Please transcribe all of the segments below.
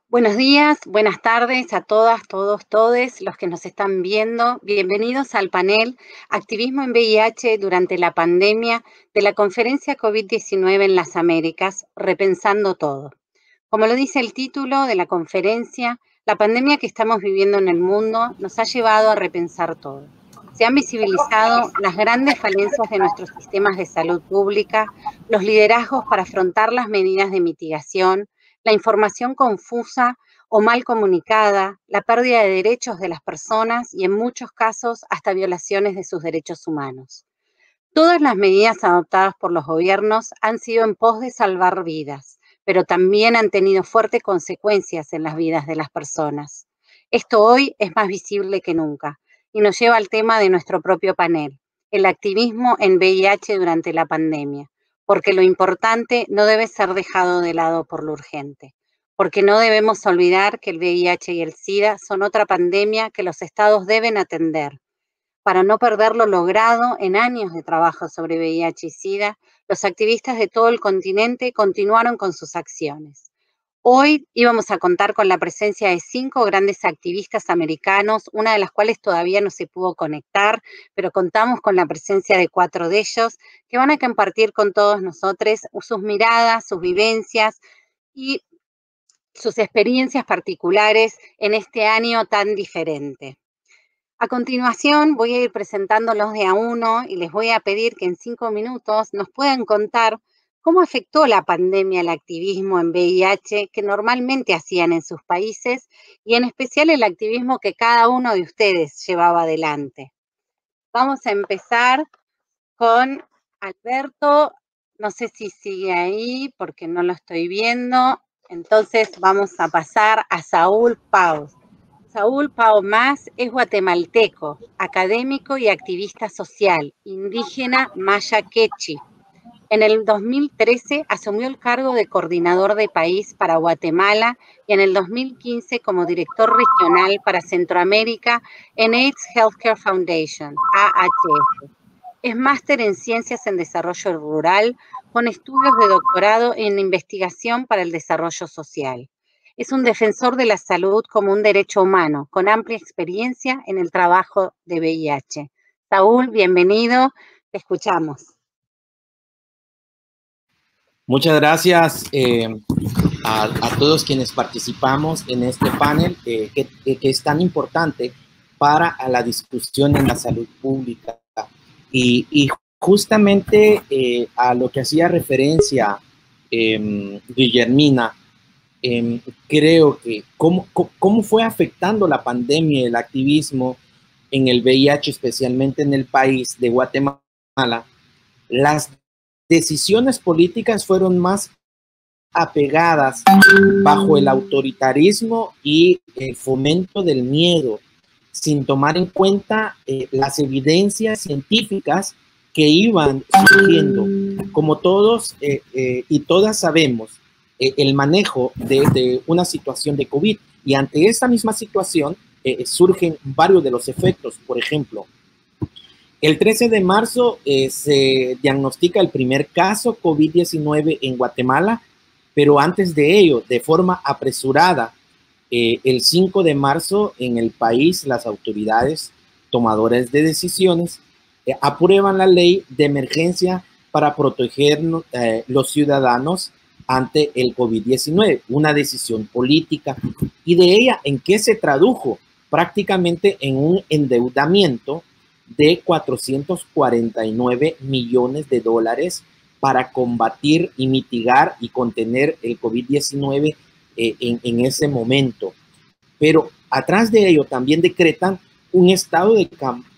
Buenos días, buenas tardes a todas, todos, todes los que nos están viendo. Bienvenidos al panel Activismo en VIH durante la pandemia de la conferencia COVID-19 en las Américas, Repensando Todo. Como lo dice el título de la conferencia, la pandemia que estamos viviendo en el mundo nos ha llevado a repensar todo. Se han visibilizado las grandes falencias de nuestros sistemas de salud pública, los liderazgos para afrontar las medidas de mitigación, la información confusa o mal comunicada, la pérdida de derechos de las personas y en muchos casos hasta violaciones de sus derechos humanos. Todas las medidas adoptadas por los gobiernos han sido en pos de salvar vidas, pero también han tenido fuertes consecuencias en las vidas de las personas. Esto hoy es más visible que nunca y nos lleva al tema de nuestro propio panel, el activismo en VIH durante la pandemia, porque lo importante no debe ser dejado de lado por lo urgente, porque no debemos olvidar que el VIH y el SIDA son otra pandemia que los estados deben atender. Para no perder lo logrado en años de trabajo sobre VIH y SIDA, los activistas de todo el continente continuaron con sus acciones. Hoy íbamos a contar con la presencia de 5 grandes activistas americanos, una de las cuales todavía no se pudo conectar, pero contamos con la presencia de 4 de ellos que van a compartir con todos nosotros sus miradas, sus vivencias y sus experiencias particulares en este año tan diferente. A continuación voy a ir presentándolos de a uno y les voy a pedir que en 5 minutos nos puedan contar cómo afectó la pandemia al activismo en VIH que normalmente hacían en sus países y en especial el activismo que cada uno de ustedes llevaba adelante. Vamos a empezar con Alberto. No sé si sigue ahí porque no lo estoy viendo. Entonces vamos a pasar a Saúl Paus. Saúl Pao Mas es guatemalteco, académico y activista social, indígena maya quechua. En el 2013 asumió el cargo de coordinador de país para Guatemala y en el 2015 como director regional para Centroamérica en AIDS Healthcare Foundation, AHF. Es máster en Ciencias en Desarrollo Rural con estudios de doctorado en Investigación para el Desarrollo Social. Es un defensor de la salud como un derecho humano, con amplia experiencia en el trabajo de VIH. Saúl, bienvenido, te escuchamos. Muchas gracias a todos quienes participamos en este panel que es tan importante para la discusión en la salud pública. Y justamente a lo que hacía referencia Guillermina, creo que cómo fue afectando la pandemia y el activismo en el VIH, especialmente en el país de Guatemala. Las decisiones políticas fueron más apegadas bajo el autoritarismo y el fomento del miedo, sin tomar en cuenta las evidencias científicas que iban surgiendo. Como todos y todas sabemos, el manejo de una situación de COVID, y ante esta misma situación surgen varios de los efectos. Por ejemplo, el 13 de marzo se diagnostica el primer caso COVID-19 en Guatemala, pero antes de ello, de forma apresurada, el 5 de marzo en el país, las autoridades tomadoras de decisiones aprueban la ley de emergencia para proteger los ciudadanos ante el COVID-19, una decisión política. Y de ella, ¿en qué se tradujo? Prácticamente en un endeudamiento de 449 millones de dólares para combatir y mitigar y contener el COVID-19 en ese momento. Pero atrás de ello también decretan un estado de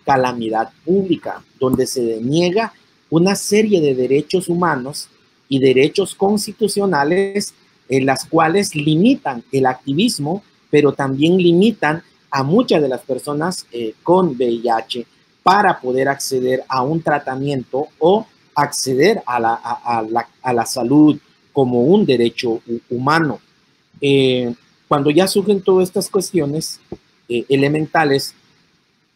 calamidad pública, donde se deniega una serie de derechos humanos y derechos constitucionales en las cuales limitan el activismo, pero también limitan a muchas de las personas con VIH para poder acceder a un tratamiento o acceder a la salud como un derecho humano. Cuando ya surgen todas estas cuestiones elementales,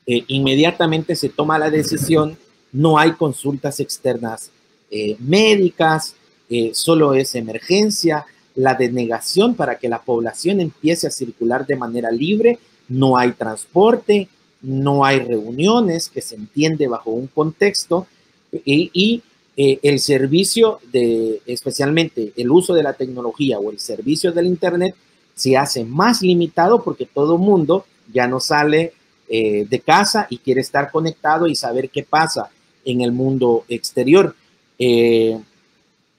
inmediatamente se toma la decisión, no hay consultas externas médicas, solo es emergencia, la denegación para que la población empiece a circular de manera libre. No hay transporte, no hay reuniones, que se entiende bajo un contexto, y el servicio especialmente el uso de la tecnología o el servicio del Internet, se hace más limitado porque todo el mundo ya no sale de casa y quiere estar conectado y saber qué pasa en el mundo exterior.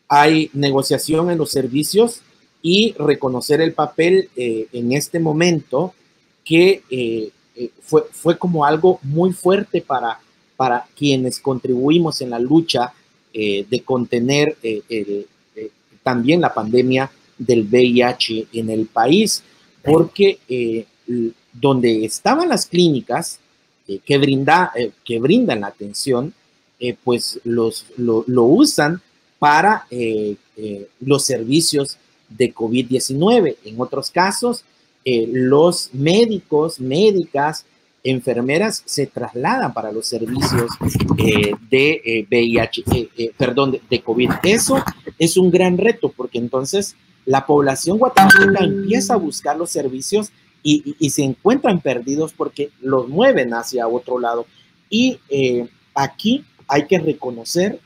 Hay negociación en los servicios y reconocer el papel en este momento que fue como algo muy fuerte para quienes contribuimos en la lucha de contener también la pandemia del VIH en el país, porque donde estaban las clínicas que brindan la atención, pues lo usan para los servicios de COVID-19. En otros casos, los médicos, médicas, enfermeras se trasladan para los servicios de VIH, de COVID. Eso es un gran reto porque entonces la población guatemalteca empieza a buscar los servicios y se encuentran perdidos porque los mueven hacia otro lado. Y aquí hay que reconocer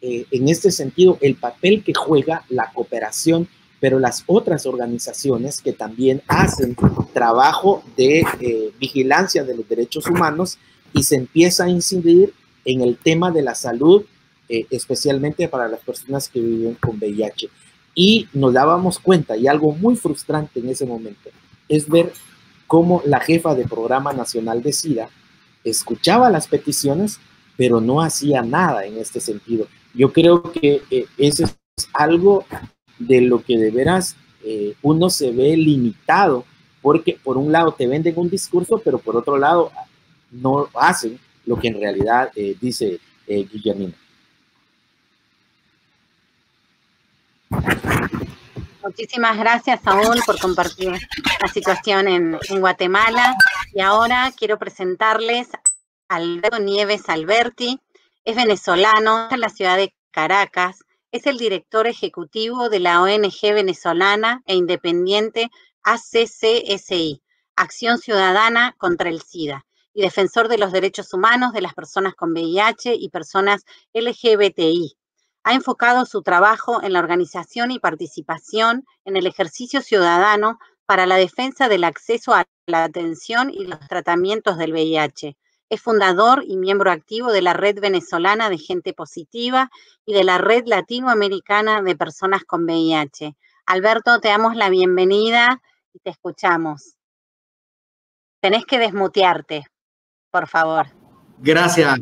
en este sentido el papel que juega la cooperación, pero las otras organizaciones que también hacen trabajo de vigilancia de los derechos humanos, y se empieza a incidir en el tema de la salud, especialmente para las personas que viven con VIH. Y nos dábamos cuenta, y algo muy frustrante en ese momento, es ver cómo la jefa de Programa Nacional de SIDA escuchaba las peticiones, pero no hacía nada en este sentido. Yo creo que eso es algo de lo que de veras uno se ve limitado, porque por un lado te venden un discurso, pero por otro lado no hacen lo que en realidad dice Guillermina. Muchísimas gracias, Saúl, por compartir la situación en Guatemala. Y ahora quiero presentarles a Alberto Nieves Alberti. Es venezolano, en la ciudad de Caracas. Es el director ejecutivo de la ONG venezolana e independiente ACCSI, Acción Ciudadana contra el SIDA, y defensor de los derechos humanos de las personas con VIH y personas LGBTI. Ha enfocado su trabajo en la organización y participación en el ejercicio ciudadano para la defensa del acceso a la atención y los tratamientos del VIH. Es fundador y miembro activo de la Red Venezolana de Gente Positiva y de la Red Latinoamericana de Personas con VIH. Alberto, te damos la bienvenida y te escuchamos. Tenés que desmutearte, por favor. Gracias.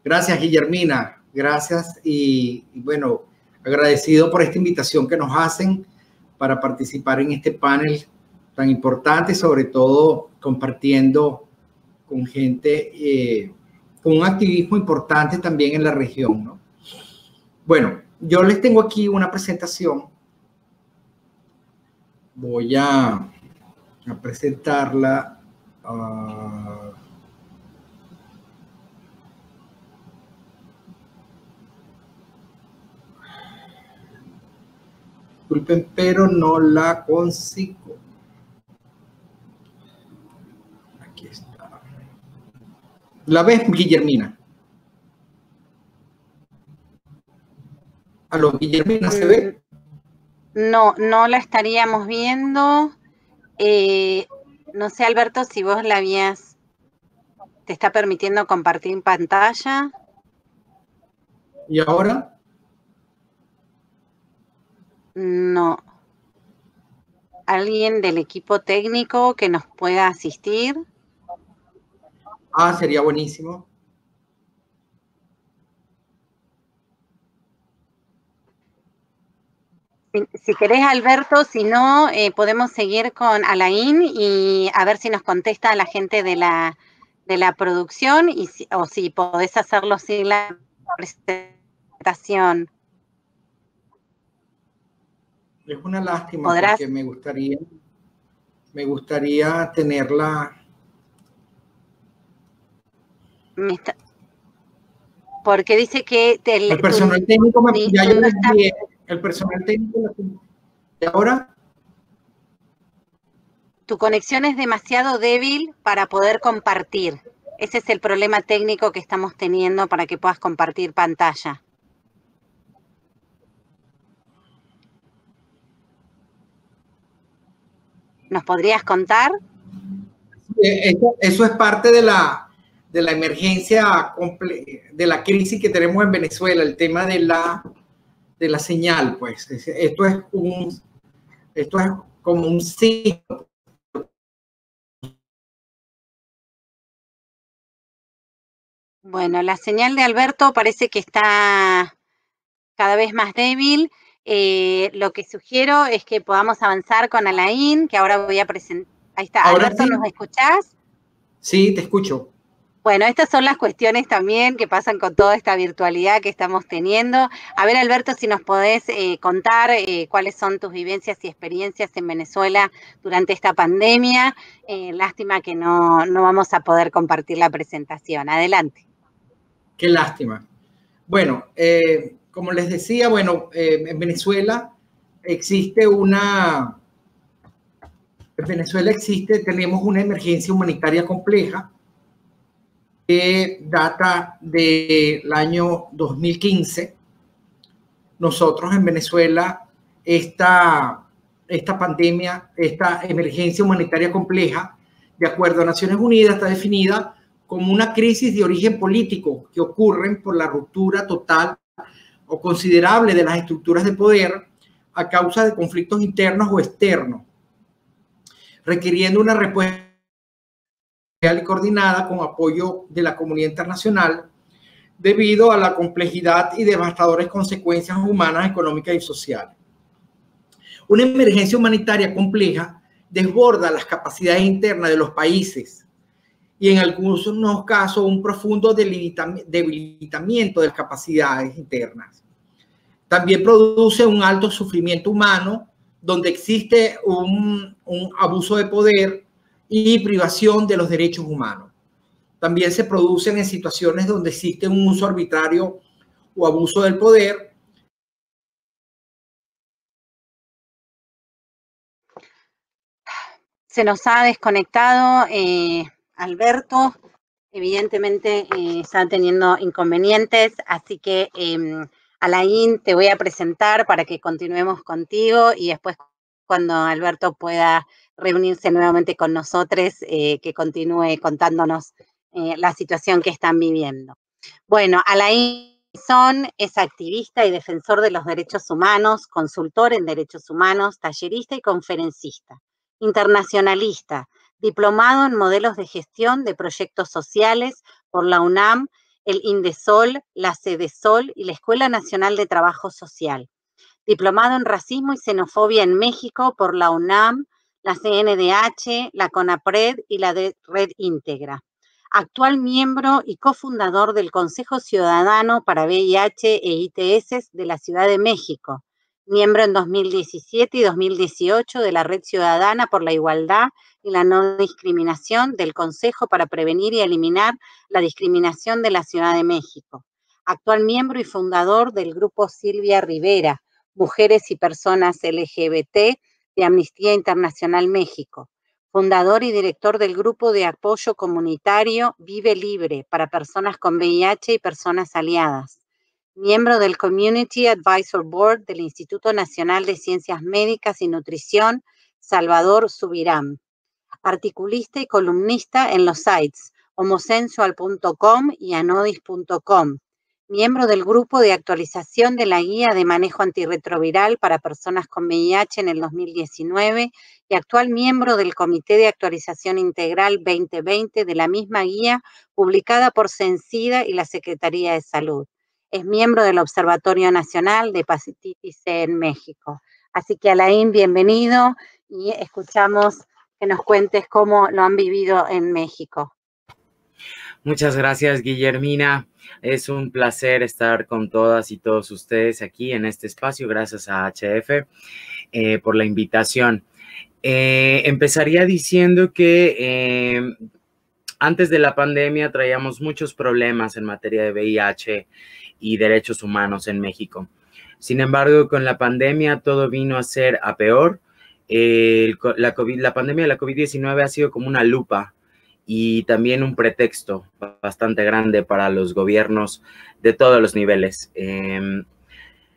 Gracias, Guillermina. Gracias y bueno, agradecido por esta invitación que nos hacen para participar en este panel tan importante y sobre todo compartiendo con gente con un activismo importante también en la región, ¿no? Bueno, yo les tengo aquí una presentación. Voy a presentarla. Disculpen, pero no la consigo. Aquí está. ¿La ves, Guillermina? ¿Aló, Guillermina, se ve? No, no la estaríamos viendo. No sé, Alberto, si vos la habías... ¿Te está permitiendo compartir pantalla? ¿Y ahora? No. ¿Alguien del equipo técnico que nos pueda asistir? Sería buenísimo. Si querés, Alberto, si no, podemos seguir con Alain y a ver si nos contesta la gente de la producción o si podés hacerlo sin la presentación. Es una lástima porque me gustaría tenerla. Porque dice que el personal técnico el personal técnico ¿Y ahora? Tu conexión es demasiado débil para poder compartir. Ese es el problema técnico que estamos teniendo para que puedas compartir pantalla. ¿Nos podrías contar? Eso es parte de la emergencia, de la crisis que tenemos en Venezuela, el tema de la señal, pues. Esto es como un signo. Bueno, la señal de Alberto parece que está cada vez más débil. Lo que sugiero es que podamos avanzar con Alain, que ahora voy a presentar. Ahí está. Ahora Alberto, sí. ¿nos escuchás? Sí, te escucho. Bueno, estas son las cuestiones también que pasan con toda esta virtualidad que estamos teniendo. A ver, Alberto, si nos podés contar cuáles son tus vivencias y experiencias en Venezuela durante esta pandemia. Lástima que no vamos a poder compartir la presentación. Adelante. Qué lástima. Bueno, como les decía, bueno, en Venezuela tenemos una emergencia humanitaria compleja que data del año 2015. Nosotros en Venezuela, esta pandemia, esta emergencia humanitaria compleja, de acuerdo a Naciones Unidas, está definida como una crisis de origen político que ocurren por la ruptura total o considerable de las estructuras de poder a causa de conflictos internos o externos, requiriendo una respuesta y coordinada con apoyo de la comunidad internacional debido a la complejidad y devastadoras consecuencias humanas, económicas y sociales. Una emergencia humanitaria compleja desborda las capacidades internas de los países y en algunos casos un profundo debilitamiento de las capacidades internas. También produce un alto sufrimiento humano donde existe un abuso de poder y privación de los derechos humanos. También se producen en situaciones donde existe un uso arbitrario o abuso del poder. Se nos ha desconectado Alberto. Evidentemente está teniendo inconvenientes, así que Alain, te voy a presentar para que continuemos contigo y después cuando Alberto pueda reunirse nuevamente con nosotros, que continúe contándonos la situación que están viviendo. Bueno, Alain es activista y defensor de los derechos humanos, consultor en derechos humanos, tallerista y conferencista, internacionalista, diplomado en modelos de gestión de proyectos sociales por la UNAM, el INDESOL, la CEDESOL y la Escuela Nacional de Trabajo Social. Diplomado en racismo y xenofobia en México por la UNAM, la CNDH, la CONAPRED y la Red Íntegra. Actual miembro y cofundador del Consejo Ciudadano para VIH e ITS de la Ciudad de México. Miembro en 2017 y 2018 de la Red Ciudadana por la Igualdad y la No Discriminación del Consejo para Prevenir y Eliminar la Discriminación de la Ciudad de México. Actual miembro y fundador del Grupo Silvia Rivera, Mujeres y Personas LGBT de Amnistía Internacional México. Fundador y director del Grupo de Apoyo Comunitario Vive Libre para personas con VIH y personas aliadas. Miembro del Community Advisor Board del Instituto Nacional de Ciencias Médicas y Nutrición, Salvador Subirán. Articulista y columnista en los sites homosensual.com y anodis.com. Miembro del grupo de actualización de la guía de manejo antirretroviral para personas con VIH en el 2019 y actual miembro del Comité de Actualización Integral 2020 de la misma guía publicada por CENSIDA y la Secretaría de Salud. Es miembro del Observatorio Nacional de Hepatitis C en México. Así que, Alain, bienvenido y escuchamos que nos cuentes cómo lo han vivido en México. Muchas gracias, Guillermina. Es un placer estar con todas y todos ustedes aquí en este espacio. Gracias a HF por la invitación. Empezaría diciendo que antes de la pandemia traíamos muchos problemas en materia de VIH y derechos humanos en México. Sin embargo, con la pandemia todo vino a ser a peor. La pandemia de la COVID-19 ha sido como una lupa y también un pretexto bastante grande para los gobiernos de todos los niveles.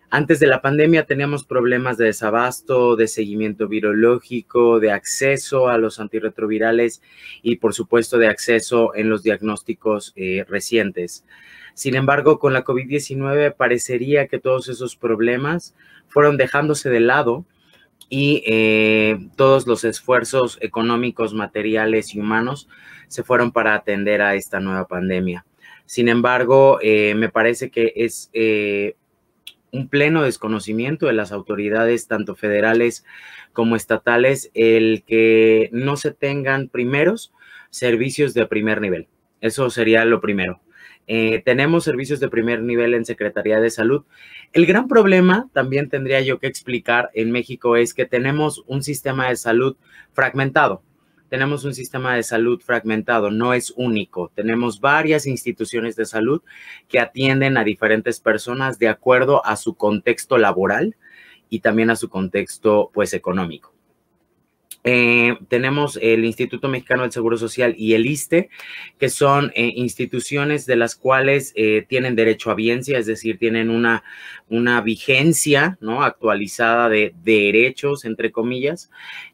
Antes de la pandemia teníamos problemas de desabasto, de seguimiento virológico, de acceso a los antirretrovirales y, por supuesto, de acceso en los diagnósticos recientes. Sin embargo, con la COVID-19 parecería que todos esos problemas fueron dejándose de lado y todos los esfuerzos económicos, materiales y humanos se fueron para atender a esta nueva pandemia. Sin embargo, me parece que es un pleno desconocimiento de las autoridades, tanto federales como estatales, el que no se tengan primeros servicios de primer nivel. Eso sería lo primero. Tenemos servicios de primer nivel en Secretaría de Salud. El gran problema, también tendría yo que explicar, en México es que tenemos un sistema de salud fragmentado. Tenemos un sistema de salud fragmentado, no es único. Tenemos varias instituciones de salud que atienden a diferentes personas de acuerdo a su contexto laboral y también a su contexto, pues, económico. Tenemos el Instituto Mexicano del Seguro Social y el ISSSTE, que son instituciones de las cuales tienen derecho a biencia, es decir, tienen una vigencia, ¿no?, actualizada de derechos, entre comillas,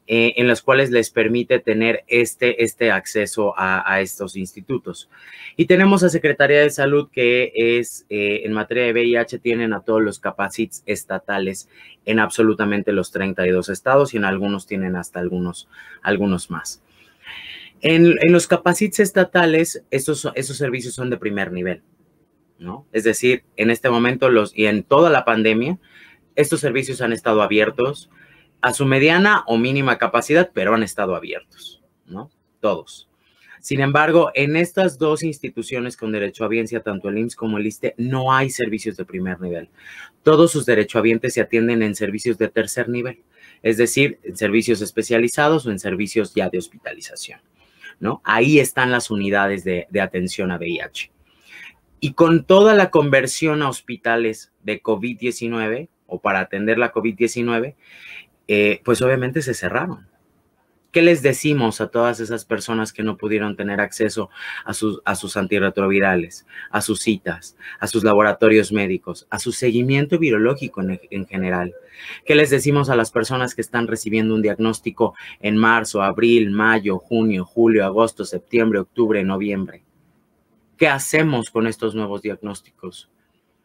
en las cuales les permite tener este acceso a estos institutos. Y tenemos a Secretaría de Salud, que es, en materia de VIH, tienen a todos los capacits estatales en absolutamente los 32 estados y en algunos tienen hasta algunos más. En los capacits estatales, esos servicios son de primer nivel, ¿no? Es decir, en este momento y en toda la pandemia, estos servicios han estado abiertos a su mediana o mínima capacidad, pero han estado abiertos, ¿no? Todos. Sin embargo, en estas dos instituciones con derechohabiencia, tanto el IMSS como el ISSSTE, no hay servicios de primer nivel. Todos sus derechohabientes se atienden en servicios de tercer nivel, es decir, en servicios especializados o en servicios ya de hospitalización, ¿no? Ahí están las unidades de atención a VIH. Y con toda la conversión a hospitales de COVID-19 o para atender la COVID-19, pues obviamente se cerraron. ¿Qué les decimos a todas esas personas que no pudieron tener acceso a sus antirretrovirales, a sus citas, a sus laboratorios médicos, a su seguimiento virológico en general? ¿Qué les decimos a las personas que están recibiendo un diagnóstico en marzo, abril, mayo, junio, julio, agosto, septiembre, octubre, noviembre? ¿Qué hacemos con estos nuevos diagnósticos?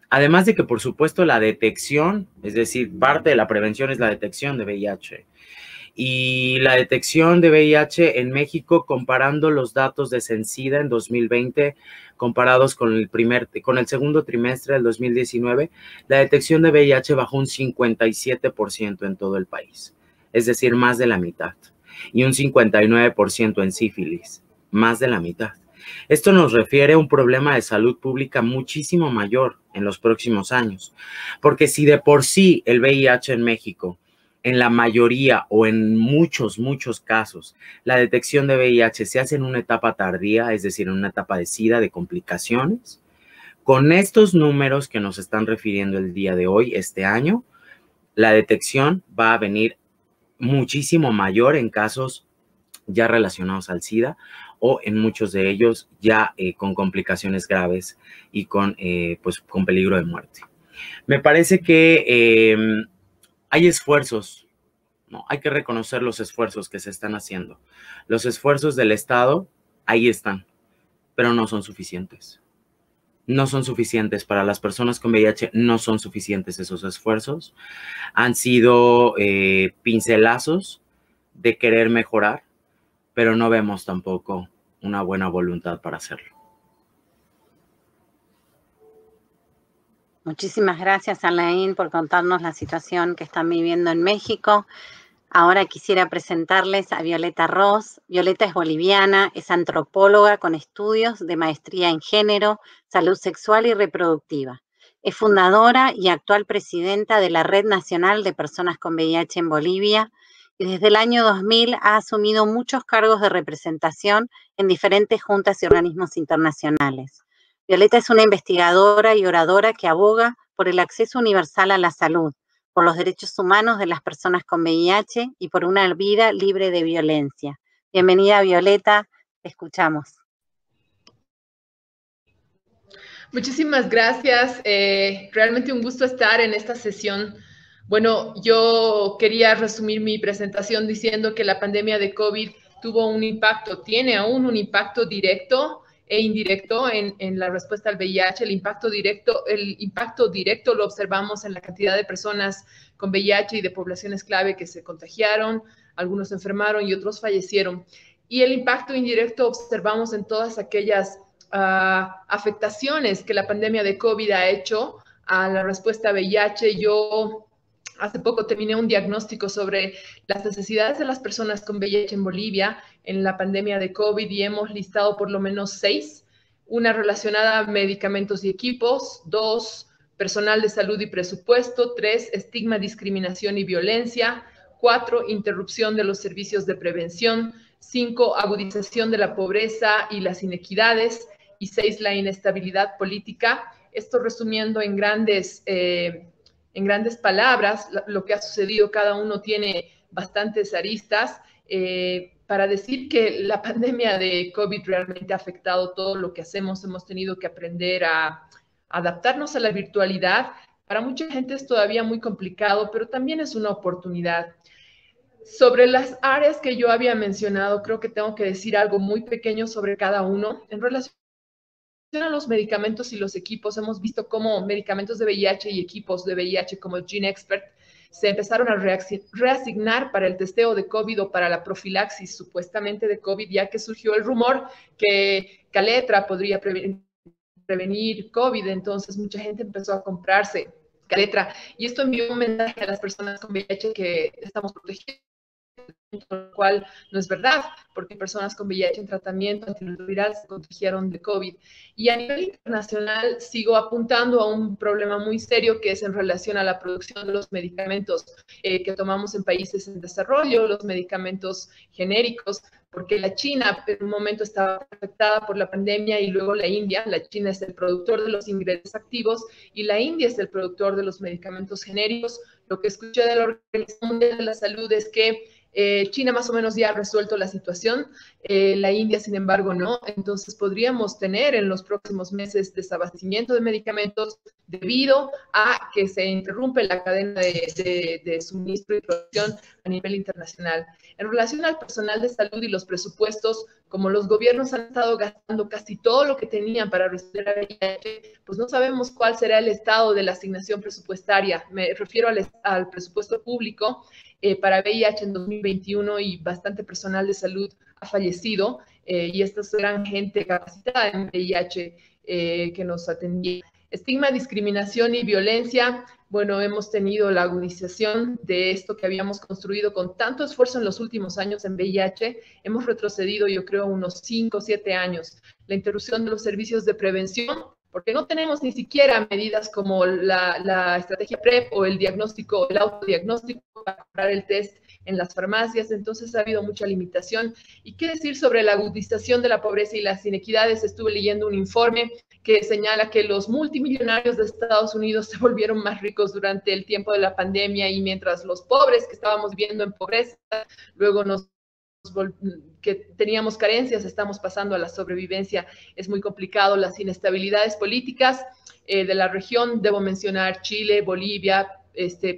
Además de que, por supuesto, la detección, es decir, parte de la prevención es la detección de VIH. Y la detección de VIH en México, comparando los datos de Censida en 2020, comparados con el segundo trimestre del 2019, la detección de VIH bajó un 57% en todo el país, es decir, más de la mitad. Y un 59% en sífilis, más de la mitad. Esto nos refiere a un problema de salud pública muchísimo mayor en los próximos años, porque si de por sí el VIH en México, en la mayoría o en muchos casos, la detección de VIH se hace en una etapa tardía, es decir, en una etapa de SIDA, de complicaciones, con estos números que nos están refiriendo el día de hoy, este año, la detección va a venir muchísimo mayor en casos ya relacionados al SIDA o en muchos de ellos ya con complicaciones graves y con peligro de muerte. Me parece que hay esfuerzos, ¿no? Hay que reconocer los esfuerzos que se están haciendo. Los esfuerzos del Estado, ahí están, pero no son suficientes. No son suficientes para las personas con VIH, no son suficientes esos esfuerzos. Han sido pincelazos de querer mejorar, pero no vemos tampoco una buena voluntad para hacerlo. Muchísimas gracias, Alain, por contarnos la situación que están viviendo en México. Ahora quisiera presentarles a Violeta Ros. Violeta es boliviana, es antropóloga con estudios de maestría en género, salud sexual y reproductiva. Es fundadora y actual presidenta de la Red Nacional de Personas con VIH en Bolivia y desde el año 2000 ha asumido muchos cargos de representación en diferentes juntas y organismos internacionales. Violeta es una investigadora y oradora que aboga por el acceso universal a la salud, por los derechos humanos de las personas con VIH y por una vida libre de violencia. Bienvenida, Violeta, te escuchamos. Muchísimas gracias. Realmente un gusto estar en esta sesión. Bueno, yo quería resumir mi presentación diciendo que la pandemia de COVID tuvo un impacto, tiene aún un impacto directo e indirecto en la respuesta al VIH. El impacto directo lo observamos en la cantidad de personas con VIH y de poblaciones clave que se contagiaron, algunos se enfermaron y otros fallecieron. Y el impacto indirecto observamos en todas aquellas afectaciones que la pandemia de COVID ha hecho a la respuesta a VIH. Yo hace poco terminé un diagnóstico sobre las necesidades de las personas con VIH en Bolivia en la pandemia de COVID y hemos listado por lo menos 6. Una relacionada a medicamentos y equipos, 2, personal de salud y presupuesto, 3, estigma, discriminación y violencia, 4, interrupción de los servicios de prevención, 5, agudización de la pobreza y las inequidades, y 6, la inestabilidad política. Esto resumiendo en grandes palabras lo que ha sucedido. Cada uno tiene bastantes aristas para decir que la pandemia de COVID realmente ha afectado todo lo que hacemos. Hemos tenido que aprender a adaptarnos a la virtualidad. Para mucha gente es todavía muy complicado, pero también es una oportunidad. Sobre las áreas que yo había mencionado, creo que tengo que decir algo muy pequeño sobre cada uno. En relación a los medicamentos y los equipos, hemos visto cómo medicamentos de VIH y equipos de VIH como el GeneXpert se empezaron a reasignar para el testeo de COVID o para la profilaxis supuestamente de COVID, ya que surgió el rumor que Kaletra podría prevenir COVID. Entonces mucha gente empezó a comprarse Kaletra y esto envió un mensaje a las personas con VIH que estamos protegidos, lo cual no es verdad, porque personas con VIH en tratamiento antirretroviral se contagiaron de COVID. Y a nivel internacional sigo apuntando a un problema muy serio que es en relación a la producción de los medicamentos que tomamos en países en desarrollo, los medicamentos genéricos, porque la China en un momento estaba afectada por la pandemia y luego la India. La China es el productor de los ingredientes activos y la India es el productor de los medicamentos genéricos. Lo que escuché de la Organización Mundial de la Salud es que China más o menos ya ha resuelto la situación, la India sin embargo no. Entonces podríamos tener en los próximos meses desabastecimiento de medicamentos debido a que se interrumpe la cadena de suministro y producción a nivel internacional. En relación al personal de salud y los presupuestos, como los gobiernos han estado gastando casi todo lo que tenían para responder a VIH, pues no sabemos cuál será el estado de la asignación presupuestaria. Me refiero al presupuesto público para VIH en 2021 y bastante personal de salud ha fallecido y estas eran gente capacitada en VIH que nos atendía. Estigma, discriminación y violencia. Bueno, hemos tenido la agudización de esto que habíamos construido con tanto esfuerzo en los últimos años en VIH. Hemos retrocedido, yo creo, unos 5 o 7 años. La interrupción de los servicios de prevención, porque no tenemos ni siquiera medidas como la estrategia PrEP o el diagnóstico, el autodiagnóstico para comprar el test en las farmacias. Entonces ha habido mucha limitación. ¿Y qué decir sobre la agudización de la pobreza y las inequidades? Estuve leyendo un informe que señala que los multimillonarios de Estados Unidos se volvieron más ricos durante el tiempo de la pandemia y mientras los pobres que estábamos viviendo en pobreza, luego que teníamos carencias, estamos pasando a la sobrevivencia. Es muy complicado. Las inestabilidades políticas de la región, debo mencionar Chile, Bolivia,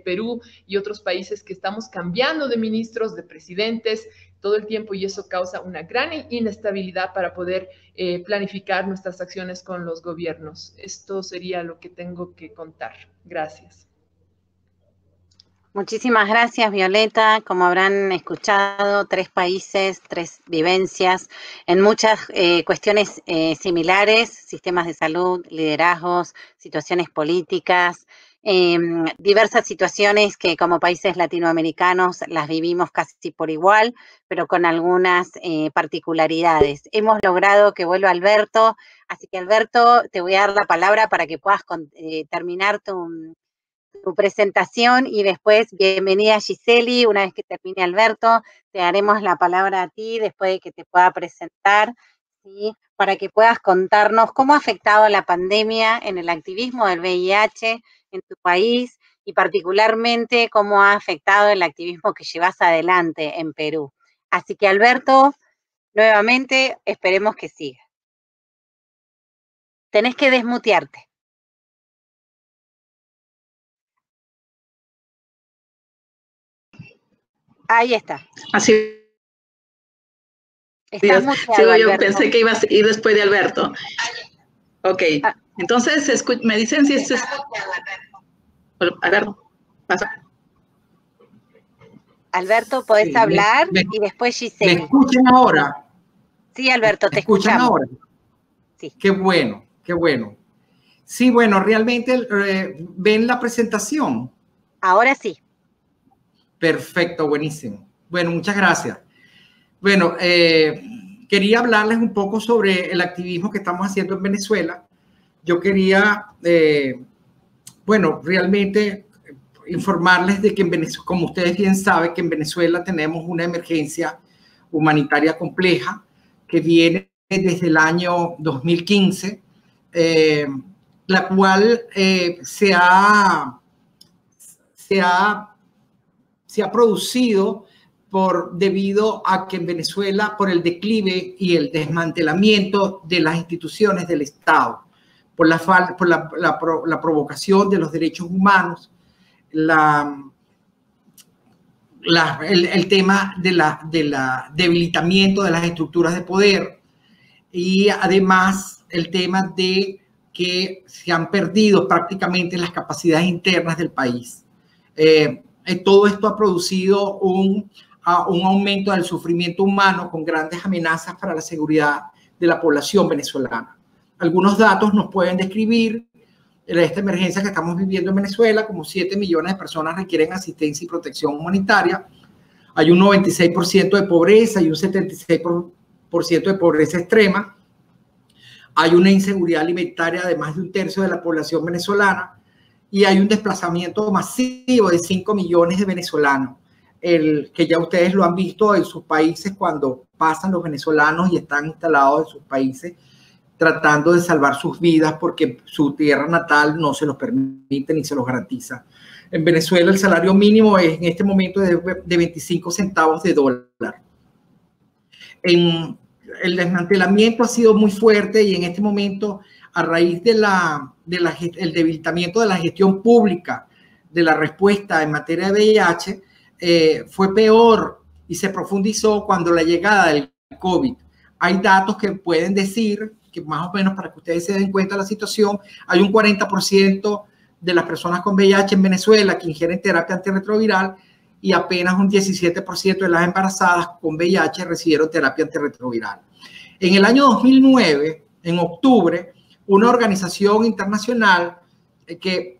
Perú y otros países que estamos cambiando de ministros, de presidentes todo el tiempo y eso causa una gran inestabilidad para poder planificar nuestras acciones con los gobiernos. Esto sería lo que tengo que contar. Gracias. Muchísimas gracias, Violeta. Como habrán escuchado, 3 países, 3 vivencias, en muchas cuestiones similares, sistemas de salud, liderazgos, situaciones políticas, diversas situaciones que como países latinoamericanos las vivimos casi por igual, pero con algunas particularidades. Hemos logrado que vuelva Alberto, así que Alberto, te voy a dar la palabra para que puedas terminar tu presentación y después bienvenida Giseli. Una vez que termine Alberto, te daremos la palabra a ti después de que te pueda presentar, ¿sí? Para que puedas contarnos cómo ha afectado la pandemia en el activismo del VIH en tu país y particularmente cómo ha afectado el activismo que llevas adelante en Perú. Así que, Alberto, nuevamente esperemos que siga. Tenés que desmutearte. Ahí está. Así. Estás muteado, sigo yo, Alberto. pensé que iba a ir después de Alberto. Ok, entonces me dicen si esto es... Alberto, pasa. Alberto, podés hablar y después Giselle. ¿Me escuchan ahora? Sí, Alberto, te escuchan escuchamos. ahora. Sí. Qué bueno, qué bueno. Sí, bueno, realmente ven la presentación. Ahora sí. Perfecto, buenísimo. Bueno, muchas gracias. Bueno, quería hablarles un poco sobre el activismo que estamos haciendo en Venezuela. Yo quería, bueno, realmente informarles de que en Venezuela, como ustedes bien saben, que en Venezuela tenemos una emergencia humanitaria compleja que viene desde el año 2015, la cual se ha producido debido a que en Venezuela, por el declive y el desmantelamiento de las instituciones del Estado, por la provocación de los derechos humanos, el tema del debilitamiento de las estructuras de poder y además el tema de que se han perdido prácticamente las capacidades internas del país. Todo esto ha producido un aumento del sufrimiento humano con grandes amenazas para la seguridad de la población venezolana. Algunos datos nos pueden describir esta emergencia que estamos viviendo en Venezuela, como 7 millones de personas requieren asistencia y protección humanitaria. Hay un 96% de pobreza y un 76% de pobreza extrema. Hay una inseguridad alimentaria de más de 1/3 de la población venezolana y hay un desplazamiento masivo de 5 millones de venezolanos, que ya ustedes lo han visto en sus países cuando pasan los venezolanos y están instalados en sus países tratando de salvar sus vidas porque su tierra natal no se los permite ni se los garantiza. En Venezuela el salario mínimo es en este momento de 25 centavos de dólar. El desmantelamiento ha sido muy fuerte y en este momento, a raíz del debilitamiento de la gestión pública, de la respuesta en materia de VIH, fue peor y se profundizó cuando la llegada del COVID. Hay datos que pueden decir que más o menos para que ustedes se den cuenta de la situación, hay un 40% de las personas con VIH en Venezuela que ingieren terapia antirretroviral y apenas un 17% de las embarazadas con VIH recibieron terapia antirretroviral. En el año 2009, en octubre, una organización internacional que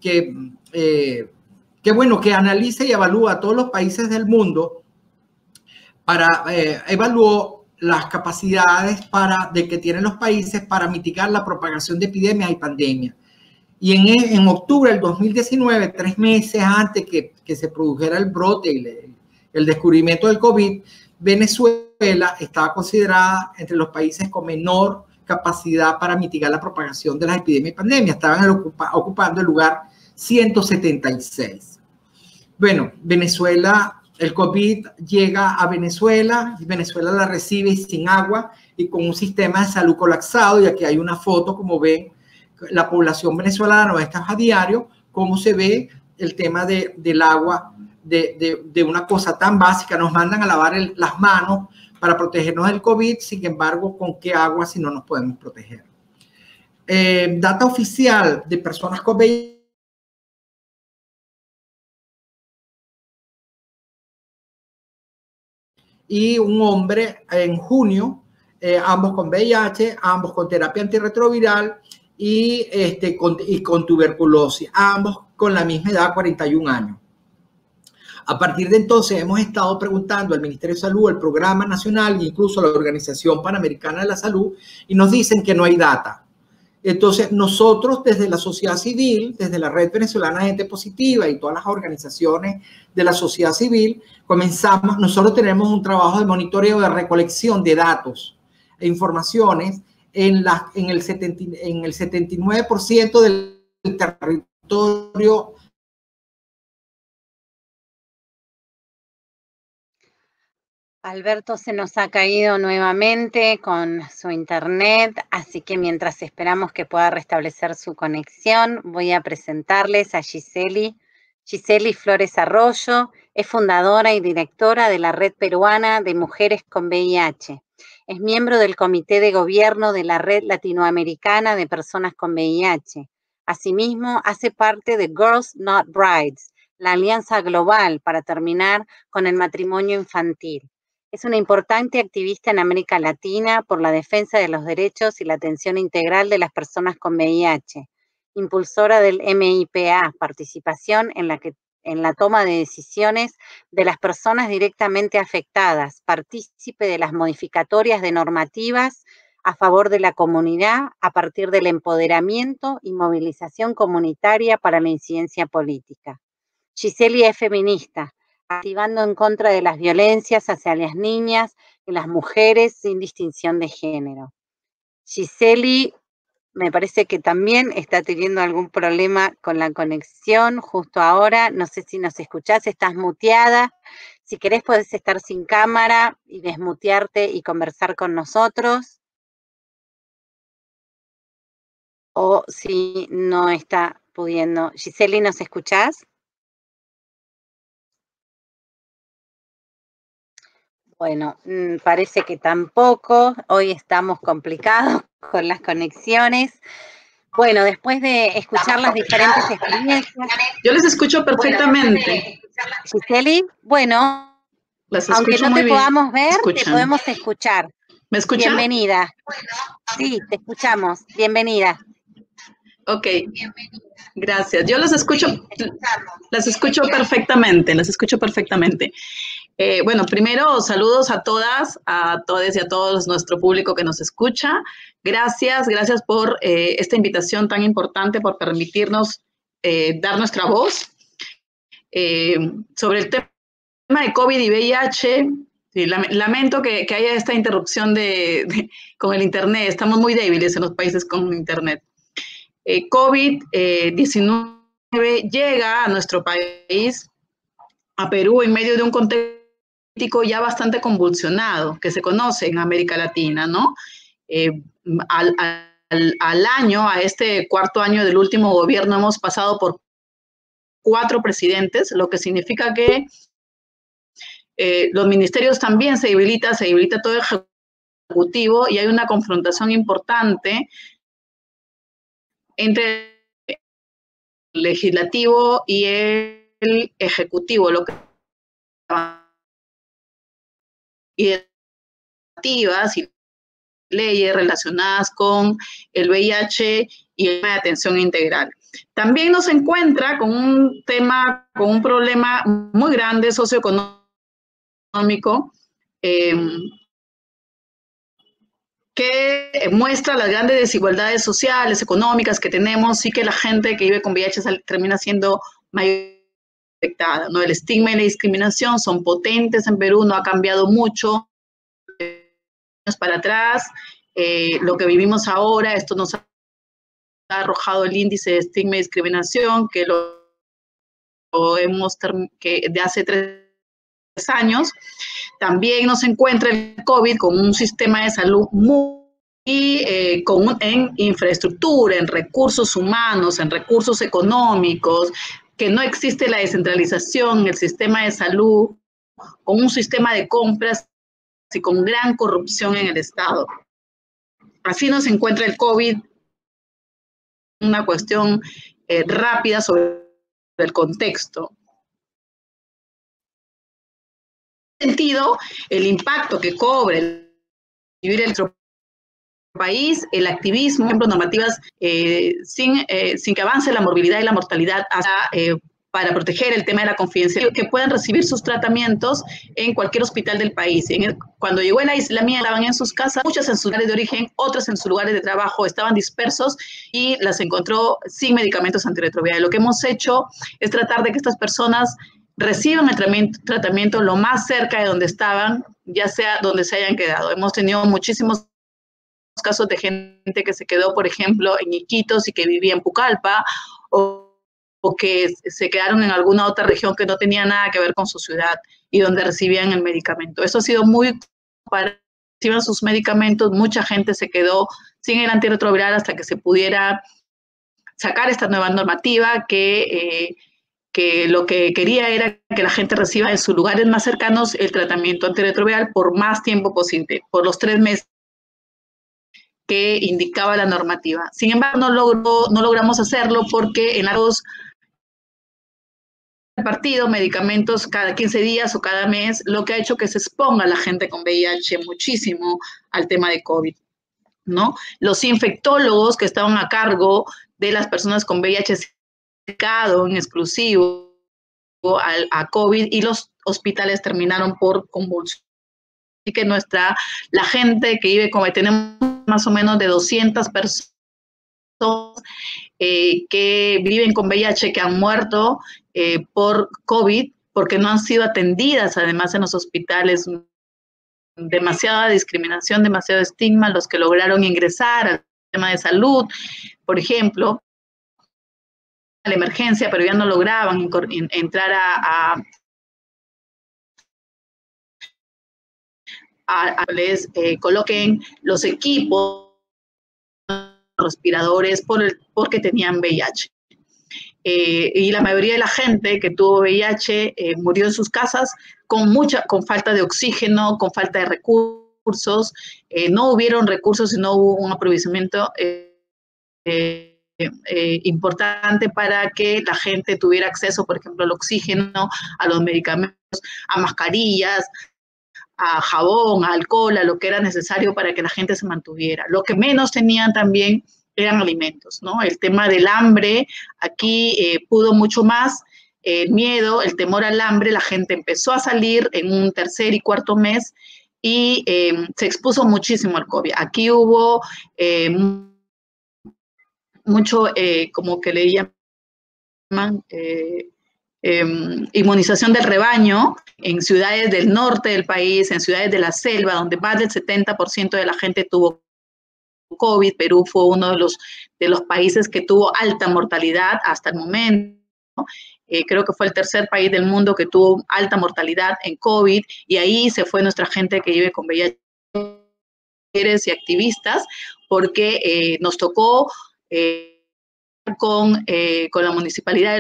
analiza y evalúa a todos los países del mundo evaluó las capacidades que tienen los países para mitigar la propagación de epidemias y pandemias. Y en octubre del 2019, 3 meses antes que se produjera el brote y el descubrimiento del COVID, Venezuela estaba considerada entre los países con menor capacidad para mitigar la propagación de las epidemias y pandemias. Estaban ocupando el lugar 176. Bueno, el COVID llega a Venezuela, y Venezuela la recibe sin agua y con un sistema de salud colapsado. Y aquí hay una foto, como ven, la población venezolana, esta a diario, cómo se ve el tema del agua, de una cosa tan básica. Nos mandan a lavar las manos para protegernos del COVID, sin embargo, ¿con qué agua si no nos podemos proteger? Data oficial de personas con VIH. Y un hombre en junio, ambos con VIH, ambos con terapia antirretroviral y con tuberculosis, ambos con la misma edad, 41 años. A partir de entonces hemos estado preguntando al Ministerio de Salud, al Programa Nacional e incluso a la Organización Panamericana de la Salud y nos dicen que no hay data. Entonces nosotros desde la sociedad civil, desde la Red Venezolana de Gente Positiva y todas las organizaciones de la sociedad civil, nosotros tenemos un trabajo de monitoreo, de recolección de datos e informaciones en el 79% del territorio auditorio. Alberto se nos ha caído nuevamente con su internet, así que mientras esperamos que pueda restablecer su conexión, voy a presentarles a Giseli. Giseli Flores Arroyo es fundadora y directora de la Red Peruana de Mujeres con VIH. Es miembro del Comité de Gobierno de la Red Latinoamericana de Personas con VIH. Asimismo, hace parte de Girls Not Brides, la alianza global para terminar con el matrimonio infantil. Es una importante activista en América Latina por la defensa de los derechos y la atención integral de las personas con VIH, impulsora del MIPA, participación en la toma de decisiones de las personas directamente afectadas, partícipe de las modificatorias de normativas a favor de la comunidad a partir del empoderamiento y movilización comunitaria para la incidencia política. Giseli es feminista, activando en contra de las violencias hacia las niñas y las mujeres sin distinción de género. Giseli, me parece que también está teniendo algún problema con la conexión justo ahora. No sé si nos escuchás, estás muteada. Si querés podés estar sin cámara y desmutearte y conversar con nosotros. O si no está pudiendo. Giseli, ¿nos escuchás? Bueno, parece que tampoco. Hoy estamos complicados con las conexiones. Bueno, después de escuchar las diferentes experiencias. Yo les escucho perfectamente. Giseli, bueno, aunque no te podamos ver, te podemos escuchar. ¿Me escuchan? Bienvenida. Sí, te escuchamos. Bienvenida. Ok. Gracias. Yo las escucho perfectamente, bueno, primero, saludos a todas, a todos y a todos nuestro público que nos escucha. Gracias por esta invitación tan importante, por permitirnos dar nuestra voz sobre el tema de COVID y VIH. Sí, lamento que haya esta interrupción con el Internet. Estamos muy débiles en los países con Internet. COVID-19 llega a nuestro país, a Perú, en medio de un contexto político ya bastante convulsionado, que se conoce en América Latina, ¿no? Al año, a este cuarto año del último gobierno, hemos pasado por 4 presidentes, lo que significa que los ministerios también se debilita todo el ejecutivo y hay una confrontación importante entre el legislativo y el ejecutivo, lo que iniciativas y leyes relacionadas con el VIH y el tema de atención integral. También nos encuentra con un problema muy grande socioeconómico que muestra las grandes desigualdades sociales, económicas que tenemos y que la gente que vive con VIH termina siendo mayor afectada, ¿no? El estigma y la discriminación son potentes en Perú, no ha cambiado mucho para atrás. Lo que vivimos ahora, esto nos ha arrojado el índice de estigma y discriminación que de hace 3 años. También nos encuentra el COVID con un sistema de salud en infraestructura, en recursos humanos, en recursos económicos, que no existe la descentralización en el sistema de salud, con un sistema de compras y con gran corrupción en el Estado. Así nos encuentra el COVID, una cuestión rápida sobre el contexto. En ese sentido, el impacto que cobra el vivir en nuestro país, el activismo, por ejemplo, normativas sin que avance la morbilidad y la mortalidad para proteger el tema de la confidencialidad, que puedan recibir sus tratamientos en cualquier hospital del país. Cuando llegó el aislamiento, estaban en sus casas, muchas en sus lugares de origen, otras en sus lugares de trabajo, estaban dispersos y las encontró sin medicamentos antirretrovirales. Lo que hemos hecho es tratar de que estas personas reciban el tratamiento lo más cerca de donde estaban, ya sea donde se hayan quedado. Hemos tenido muchísimos casos de gente que se quedó, por ejemplo, en Iquitos y que vivía en Pucallpa, o o que se quedaron en alguna otra región que no tenía nada que ver con su ciudad y donde recibían el medicamento. Eso ha sido muy para reciban sus medicamentos, mucha gente se quedó sin el antirretroviral hasta que se pudiera sacar esta nueva normativa que lo que quería era que la gente reciba en sus lugares más cercanos el tratamiento antirretroviral por más tiempo posible, por los 3 meses que indicaba la normativa. Sin embargo, no logramos hacerlo porque en los partido medicamentos cada 15 días o cada mes, lo que ha hecho que se exponga a la gente con VIH muchísimo al tema de COVID, ¿no? Los infectólogos que estaban a cargo de las personas con VIH se han dedicado en exclusivo a COVID y los hospitales terminaron por convulsionar. Así que la gente que vive con, tenemos más o menos de 200 personas que viven con VIH que han muerto por COVID porque no han sido atendidas además en los hospitales. Demasiada discriminación, demasiado estigma, los que lograron ingresar al sistema de salud, por ejemplo, a la emergencia, pero ya no lograban entrar les coloquen los equipos respiradores porque tenían VIH. Y la mayoría de la gente que tuvo VIH murió en sus casas con falta de oxígeno, con falta de recursos. No hubieron recursos y no hubo un aprovisionamiento importante para que la gente tuviera acceso, por ejemplo, al oxígeno, a los medicamentos, a mascarillas, a jabón, a alcohol, a lo que era necesario para que la gente se mantuviera. Lo que menos tenían también eran alimentos, ¿no? El tema del hambre, aquí pudo mucho más, el miedo, el temor al hambre, la gente empezó a salir en un tercer y cuarto mes y se expuso muchísimo al COVID. Aquí hubo mucho, como que le llaman, inmunización del rebaño en ciudades del norte del país, en ciudades de la selva, donde más del 70% de la gente tuvo COVID. Perú fue uno de los países que tuvo alta mortalidad hasta el momento. Creo que fue el tercer país del mundo que tuvo alta mortalidad en COVID, y ahí se fue nuestra gente que vive con VIH y activistas, porque nos tocó con la municipalidad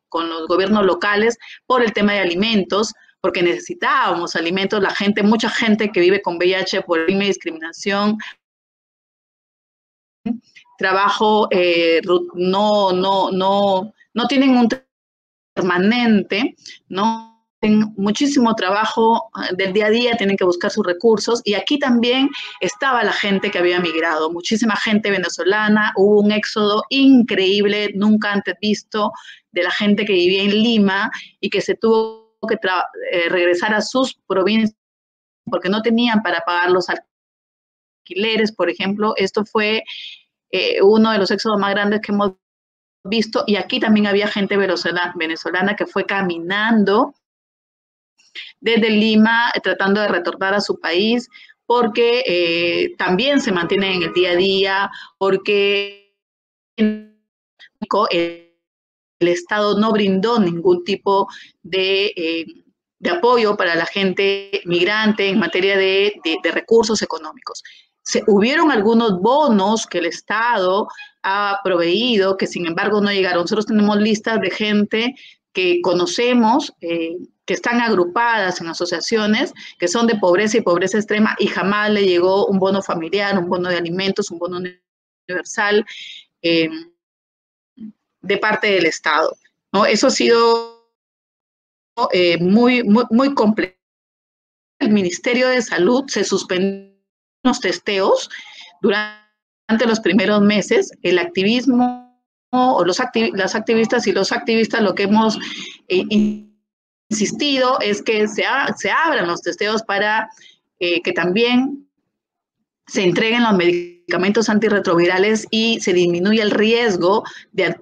con los gobiernos locales por el tema de alimentos, porque necesitábamos alimentos. Mucha gente que vive con VIH por discriminación, trabajo, no tienen un permanente, ¿no? Tienen muchísimo trabajo del día a día, tienen que buscar sus recursos, y aquí también estaba la gente que había migrado, muchísima gente venezolana, hubo un éxodo increíble, nunca antes visto, de la gente que vivía en Lima y que se tuvo que regresar a sus provincias porque no tenían para pagar los alquileres, por ejemplo. Esto fue uno de los éxodos más grandes que hemos visto, y aquí también había gente venezolana que fue caminando desde Lima tratando de retornar a su país, porque también se mantienen en el día a día, porque el Estado no brindó ningún tipo de apoyo para la gente migrante en materia de recursos económicos. Hubieron algunos bonos que el Estado ha proveído, que sin embargo no llegaron. Nosotros tenemos listas de gente que conocemos, que están agrupadas en asociaciones, que son de pobreza y pobreza extrema, y jamás le llegó un bono familiar, un bono de alimentos, un bono universal de parte del Estado, ¿no? Eso ha sido muy complejo. El Ministerio de Salud se suspendió los testeos durante los primeros meses. El activismo, o las activistas y los activistas, lo que hemos insistido es que se abran los testeos para que también se entreguen los medicamentos antirretrovirales y se disminuya el riesgo de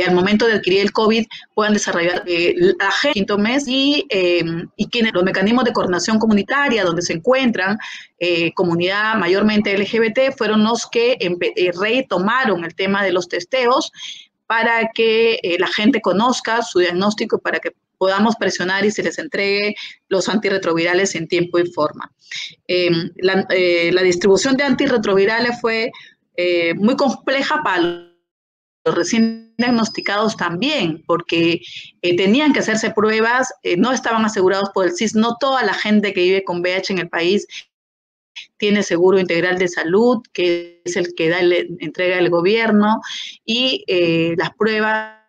al momento de adquirir el COVID puedan desarrollar síntomas, y los mecanismos de coordinación comunitaria donde se encuentran comunidad mayormente LGBT fueron los que retomaron el tema de los testeos para que la gente conozca su diagnóstico, para que podamos presionar y se les entregue los antirretrovirales en tiempo y forma. La distribución de antirretrovirales fue muy compleja para los recién diagnosticados también, porque tenían que hacerse pruebas, no estaban asegurados por el SIS, no toda la gente que vive con VIH en el país tiene seguro integral de salud, que es el que entrega el gobierno, y las pruebas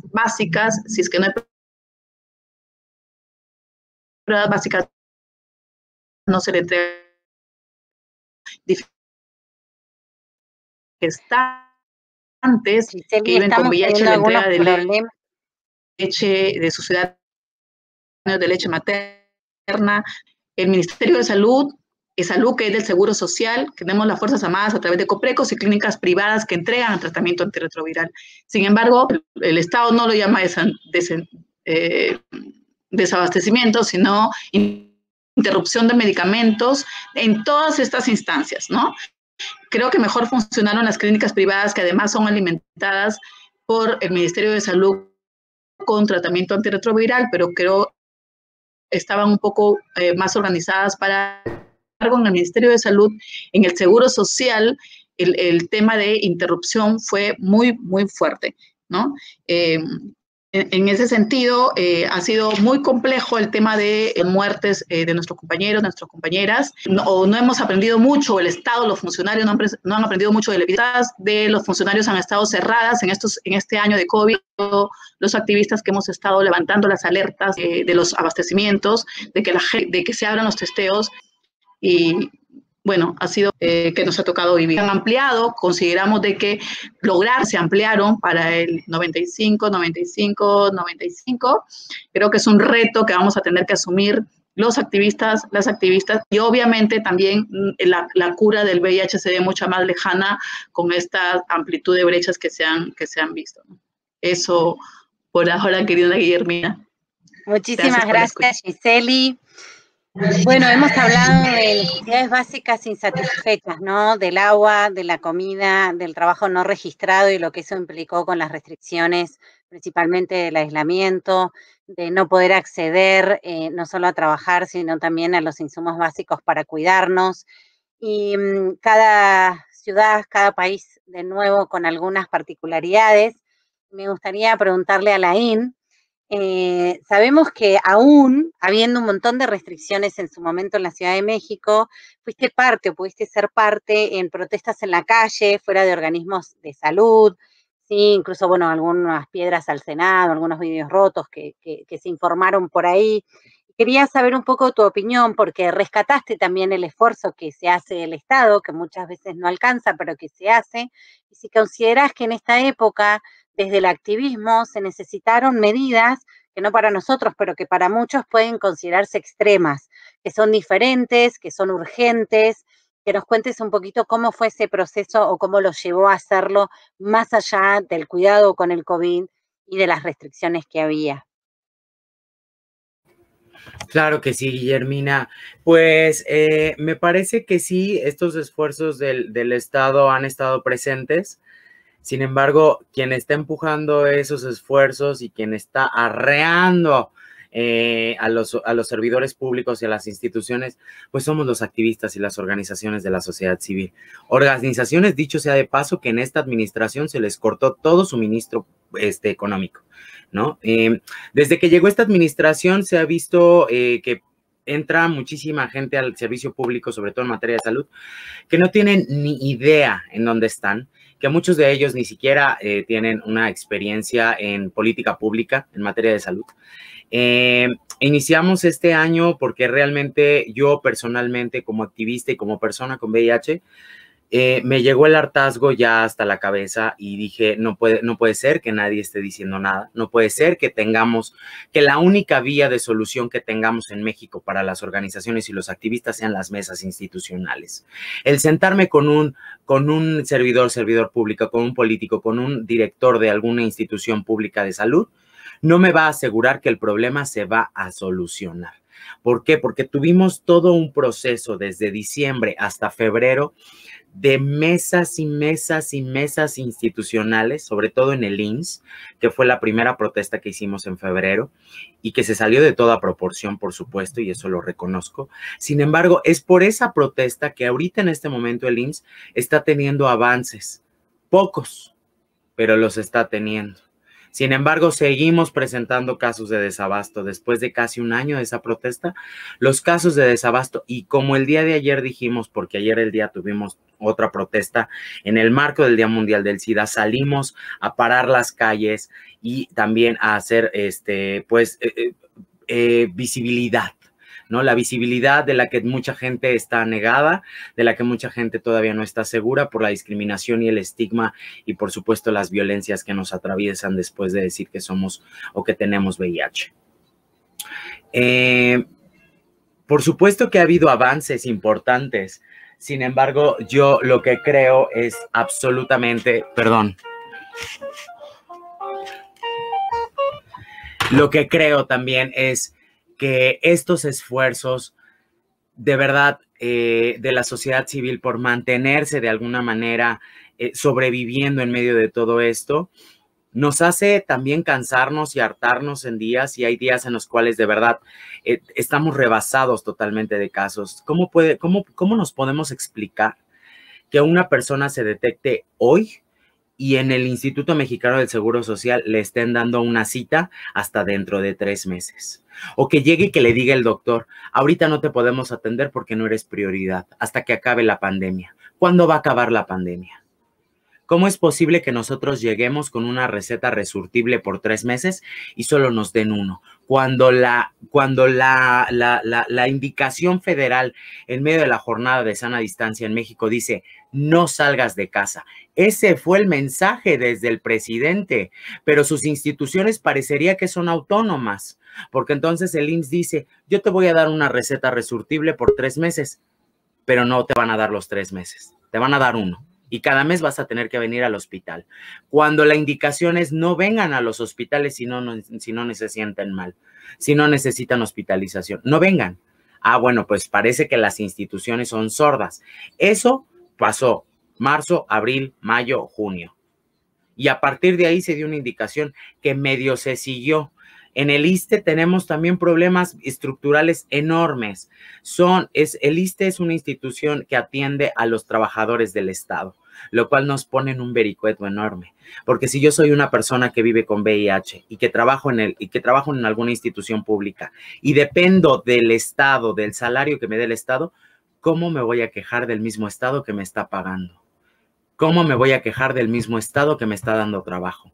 básicas, si es que no hay pruebas básicas, no se le entrega gestantes que viven con VIH, la entrega de leche de su ciudad de leche materna, el Ministerio de Salud, que es del Seguro Social, tenemos las Fuerzas Armadas a través de COPRECOS y clínicas privadas que entregan el tratamiento antirretroviral. Sin embargo, el Estado no lo llama desabastecimiento, sino interrupción de medicamentos en todas estas instancias, ¿no? Creo que mejor funcionaron las clínicas privadas, que además son alimentadas por el Ministerio de Salud con tratamiento antirretroviral, pero creo estaban un poco más organizadas para en el Ministerio de Salud, en el Seguro Social, el tema de interrupción fue muy, muy fuerte, ¿no? En ese sentido, ha sido muy complejo el tema de muertes de nuestros compañeros, nuestras compañeras. No hemos aprendido mucho, el Estado, los funcionarios no han aprendido mucho de la vida de los funcionarios, han estado cerradas en este año de COVID. Los activistas que hemos estado levantando las alertas de los abastecimientos, de que se abran los testeos. Y bueno, ha sido que nos ha tocado vivir. Han ampliado, consideramos de que se ampliaron para el 95. Creo que es un reto que vamos a tener que asumir los activistas, las activistas, y obviamente también la cura del VIH se ve mucho más lejana con esta amplitud de brechas que se han visto, ¿no? Eso por ahora, querida Guillermina. Muchísimas gracias, Giseli. Bueno, hemos hablado de necesidades básicas insatisfechas, ¿no? Del agua, de la comida, del trabajo no registrado y lo que eso implicó con las restricciones, principalmente del aislamiento, de no poder acceder no solo a trabajar, sino también a los insumos básicos para cuidarnos. Y cada ciudad, cada país, de nuevo, con algunas particularidades. Me gustaría preguntarle a Laín. Sabemos que aún habiendo un montón de restricciones en su momento en la Ciudad de México, fuiste parte o pudiste ser parte en protestas en la calle, fuera de organismos de salud, sí, incluso, bueno, algunas piedras al Senado, algunos vidrios rotos que se informaron por ahí. Quería saber un poco tu opinión, porque rescataste también el esfuerzo que se hace del Estado, que muchas veces no alcanza, pero que se hace, y si considerás que en esta época, desde el activismo, se necesitaron medidas que no para nosotros, pero que para muchos pueden considerarse extremas, que son diferentes, que son urgentes, que nos cuentes un poquito cómo fue ese proceso o cómo lo llevó a hacerlo más allá del cuidado con el COVID y de las restricciones que había. Claro que sí, Guillermina. Pues me parece que sí, estos esfuerzos del Estado han estado presentes. Sin embargo, quien está empujando esos esfuerzos y quien está arreando a los servidores públicos y a las instituciones, pues somos los activistas y las organizaciones de la sociedad civil. Organizaciones, dicho sea de paso, que en esta administración se les cortó todo suministro económico, ¿no? Desde que llegó esta administración se ha visto que entra muchísima gente al servicio público, sobre todo en materia de salud, que no tienen ni idea en dónde están, que muchos de ellos ni siquiera tienen una experiencia en política pública en materia de salud. Iniciamos este año porque realmente yo personalmente como activista y como persona con VIH, me llegó el hartazgo ya hasta la cabeza y dije, no puede ser que nadie esté diciendo nada, no puede ser que la única vía de solución que tengamos en México para las organizaciones y los activistas sean las mesas institucionales. El sentarme con un servidor público, con un político, con un director de alguna institución pública de salud, no me va a asegurar que el problema se va a solucionar. ¿Por qué? Porque tuvimos todo un proceso desde diciembre hasta febrero de mesas y mesas y mesas institucionales, sobre todo en el IMSS, que fue la primera protesta que hicimos en febrero y que se salió de toda proporción, por supuesto, y eso lo reconozco. Sin embargo, es por esa protesta que ahorita en este momento el IMSS está teniendo avances, pocos, pero los está teniendo. Sin embargo, seguimos presentando casos de desabasto. Después de casi un año de esa protesta, los casos de desabasto, y como el día de ayer dijimos, porque ayer el día tuvimos otra protesta en el marco del Día Mundial del SIDA, salimos a parar las calles y también a hacer visibilidad, ¿no? La visibilidad de la que mucha gente está negada, de la que mucha gente todavía no está segura por la discriminación y el estigma y, por supuesto, las violencias que nos atraviesan después de decir que somos o que tenemos VIH. Por supuesto que ha habido avances importantes. Sin embargo, yo lo que creo es absolutamente, lo que creo también es que estos esfuerzos de verdad de la sociedad civil por mantenerse de alguna manera sobreviviendo en medio de todo esto, nos hace también cansarnos y hartarnos en días, y hay días en los cuales de verdad estamos rebasados totalmente de casos. ¿Cómo nos podemos explicar que una persona se detecte hoy y en el Instituto Mexicano del Seguro Social le estén dando una cita hasta dentro de 3 meses? O que llegue y que le diga el doctor, ahorita no te podemos atender porque no eres prioridad hasta que acabe la pandemia. ¿Cuándo va a acabar la pandemia? ¿Cómo es posible que nosotros lleguemos con una receta resurtible por 3 meses y solo nos den uno? Cuando la indicación federal en medio de la jornada de sana distancia en México dice, no salgas de casa. Ese fue el mensaje desde el presidente, pero sus instituciones parecería que son autónomas, porque entonces el IMSS dice, yo te voy a dar una receta resurtible por 3 meses, pero no te van a dar los 3 meses, te van a dar uno. Y cada mes vas a tener que venir al hospital. Cuando la indicación es no vengan a los hospitales si no se sienten mal, si no necesitan hospitalización, no vengan. Ah, bueno, pues parece que las instituciones son sordas. Eso pasó marzo, abril, mayo, junio. Y a partir de ahí se dio una indicación que medio se siguió. En el ISSSTE tenemos también problemas estructurales enormes. El ISSSTE es una institución que atiende a los trabajadores del Estado, lo cual nos pone en un vericueto enorme. Porque si yo soy una persona que vive con VIH y que trabajo en alguna institución pública y dependo del Estado, del salario que me dé el Estado, ¿cómo me voy a quejar del mismo Estado que me está pagando? ¿Cómo me voy a quejar del mismo Estado que me está dando trabajo?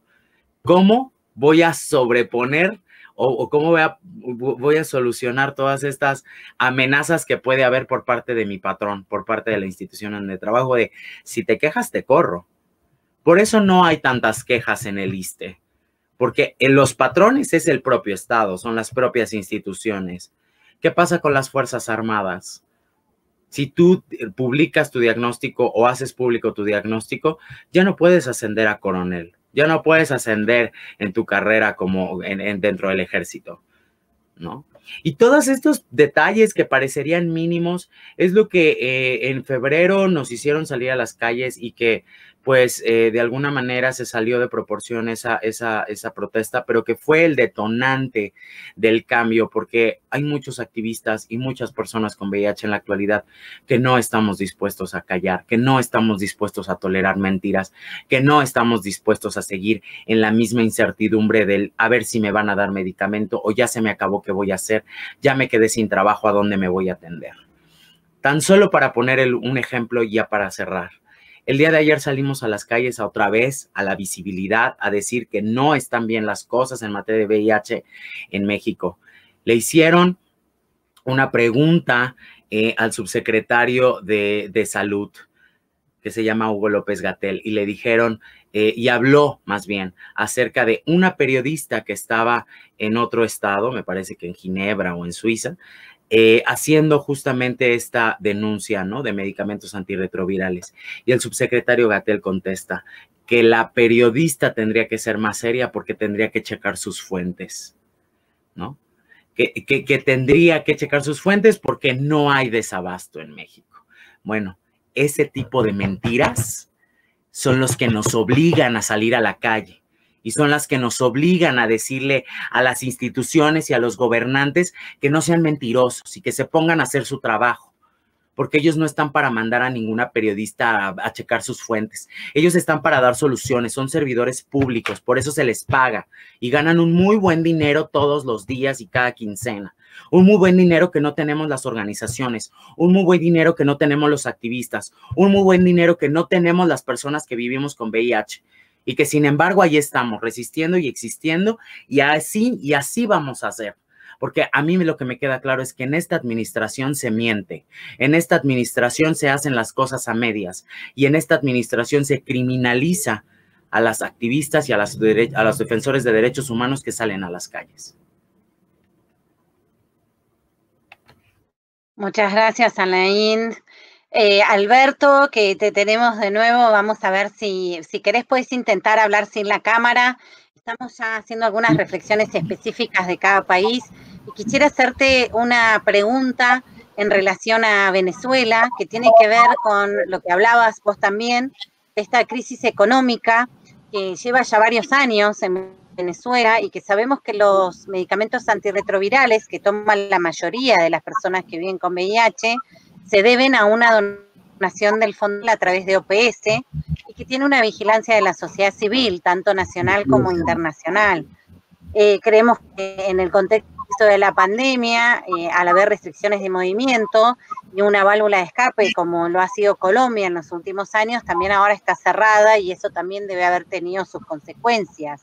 ¿Cómo voy a sobreponer o cómo voy a solucionar todas estas amenazas que puede haber por parte de mi patrón, por parte de la institución en el trabajo, de si te quejas te corro? Por eso no hay tantas quejas en el ISSSTE, porque en los patrones es el propio Estado, son las propias instituciones. ¿Qué pasa con las Fuerzas Armadas? Si tú publicas tu diagnóstico o haces público tu diagnóstico, ya no puedes ascender a coronel. Ya no puedes ascender en tu carrera como dentro del ejército, ¿no? Y todos estos detalles que parecerían mínimos es lo que en febrero nos hicieron salir a las calles y que pues de alguna manera se salió de proporción esa protesta, pero que fue el detonante del cambio, porque hay muchos activistas y muchas personas con VIH en la actualidad que no estamos dispuestos a callar, que no estamos dispuestos a tolerar mentiras, que no estamos dispuestos a seguir en la misma incertidumbre del a ver si me van a dar medicamento o ya se me acabó, ¿qué voy a hacer? Ya me quedé sin trabajo, ¿a dónde me voy a atender? Tan solo para poner un ejemplo y ya para cerrar. El día de ayer salimos a las calles otra vez a la visibilidad, a decir que no están bien las cosas en materia de VIH en México. Le hicieron una pregunta al subsecretario de Salud, que se llama Hugo López-Gatell, y le dijeron, y habló más bien acerca de una periodista que estaba en otro estado, me parece que en Ginebra o en Suiza, haciendo justamente esta denuncia, ¿no?, de medicamentos antirretrovirales. Y el subsecretario Gatell contesta que la periodista tendría que ser más seria porque tendría que checar sus fuentes, ¿no? que tendría que checar sus fuentes porque no hay desabasto en México. Bueno, ese tipo de mentiras son los que nos obligan a salir a la calle y son las que nos obligan a decirle a las instituciones y a los gobernantes que no sean mentirosos y que se pongan a hacer su trabajo, porque ellos no están para mandar a ninguna periodista a checar sus fuentes. Ellos están para dar soluciones, son servidores públicos, por eso se les paga y ganan un muy buen dinero todos los días y cada quincena. Un muy buen dinero que no tenemos las organizaciones, un muy buen dinero que no tenemos los activistas, un muy buen dinero que no tenemos las personas que vivimos con VIH y que sin embargo ahí estamos resistiendo y existiendo y así vamos a hacer. Porque a mí lo que me queda claro es que en esta administración se miente, en esta administración se hacen las cosas a medias y en esta administración se criminaliza a las activistas y a los defensores de derechos humanos que salen a las calles. Muchas gracias, Alain. Alberto, que te tenemos de nuevo, vamos a ver si querés puedes intentar hablar sin la cámara. Estamos ya haciendo algunas reflexiones específicas de cada país y quisiera hacerte una pregunta en relación a Venezuela, que tiene que ver con lo que hablabas vos también, de esta crisis económica que lleva ya varios años en Venezuela y que sabemos que los medicamentos antirretrovirales que toman la mayoría de las personas que viven con VIH se deben a una donación del fondo a través de OPS y que tiene una vigilancia de la sociedad civil, tanto nacional como internacional. Creemos que en el contexto de la pandemia, al haber restricciones de movimiento y una válvula de escape como lo ha sido Colombia en los últimos años, también ahora está cerrada y eso también debe haber tenido sus consecuencias.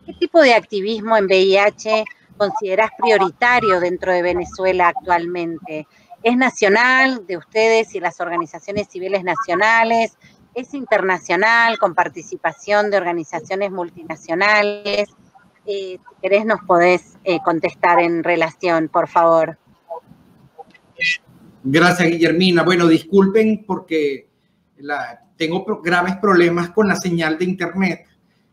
¿Qué tipo de activismo en VIH considerás prioritario dentro de Venezuela actualmente? ¿Es nacional de ustedes y las organizaciones civiles nacionales? ¿Es internacional con participación de organizaciones multinacionales? Si querés nos podés contestar en relación, por favor. Gracias, Guillermina. Bueno, disculpen porque tengo graves problemas con la señal de internet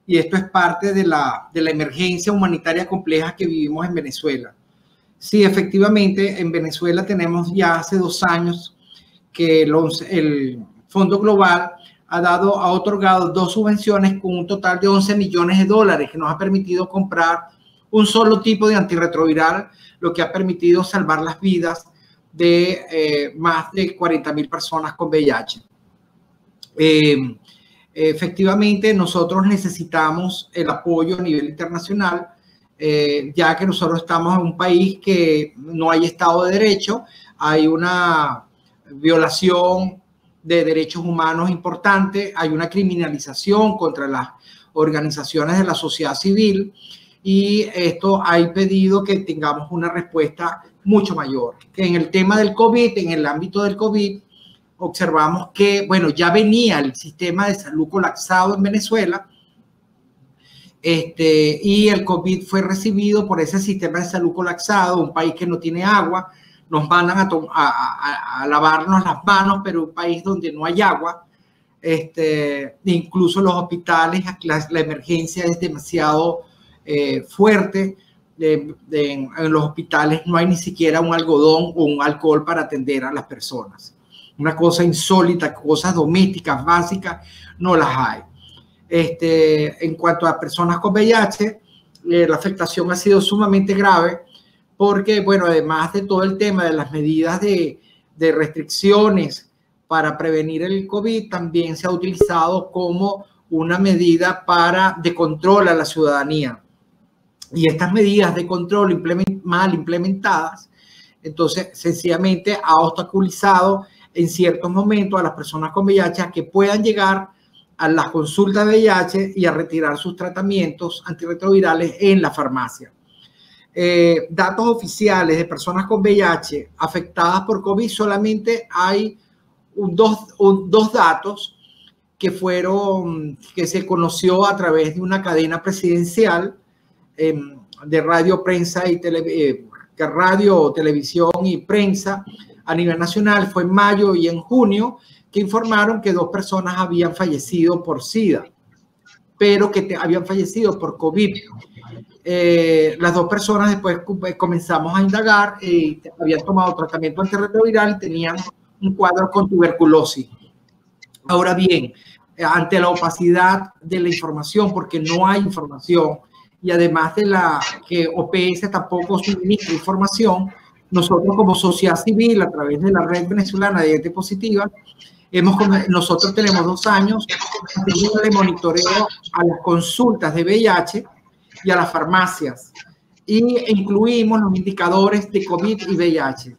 y esto es parte de la emergencia humanitaria compleja que vivimos en Venezuela. Sí, efectivamente, en Venezuela tenemos ya hace 2 años que el Fondo Global ha otorgado 2 subvenciones con un total de $11 millones que nos ha permitido comprar un solo tipo de antirretroviral, lo que ha permitido salvar las vidas de más de 40.000 personas con VIH. Efectivamente, nosotros necesitamos el apoyo a nivel internacional, ya que nosotros estamos en un país que no hay Estado de Derecho, hay una violación de derechos humanos importante, hay una criminalización contra las organizaciones de la sociedad civil y esto ha impedido que tengamos una respuesta mucho mayor. Que en el tema del COVID, en el ámbito del COVID, observamos que, bueno, ya venía el sistema de salud colapsado en Venezuela y el COVID fue recibido por ese sistema de salud colapsado, un país que no tiene agua, nos mandan a lavarnos las manos, pero un país donde no hay agua, incluso los hospitales, la emergencia es demasiado fuerte, en los hospitales no hay ni siquiera un algodón o un alcohol para atender a las personas. Una cosa insólita, cosas domésticas básicas, no las hay. En cuanto a personas con VIH, la afectación ha sido sumamente grave porque, bueno, además de todo el tema de las medidas de restricciones para prevenir el COVID, también se ha utilizado como una medida de control a la ciudadanía. Y estas medidas de control mal implementadas, entonces sencillamente ha obstaculizado en ciertos momentos a las personas con VIH a que puedan llegar a las consultas de VIH y a retirar sus tratamientos antirretrovirales en la farmacia. Datos oficiales de personas con VIH afectadas por COVID, solamente hay dos datos que se conoció a través de una cadena presidencial de radio, prensa y radio, televisión y prensa a nivel nacional. Fue en mayo y en junio que informaron que 2 personas habían fallecido por SIDA, pero que habían fallecido por COVID. Las dos personas después comenzamos a indagar, habían tomado tratamiento antirretroviral y tenían un cuadro con tuberculosis. Ahora bien, ante la opacidad de la información, porque no hay información, y además de la que OPS tampoco suministra información, nosotros como sociedad civil, a través de la Red Venezolana de Gente Positiva, nosotros tenemos 2 años de monitoreo a las consultas de VIH y a las farmacias, y incluimos los indicadores de COVID y VIH.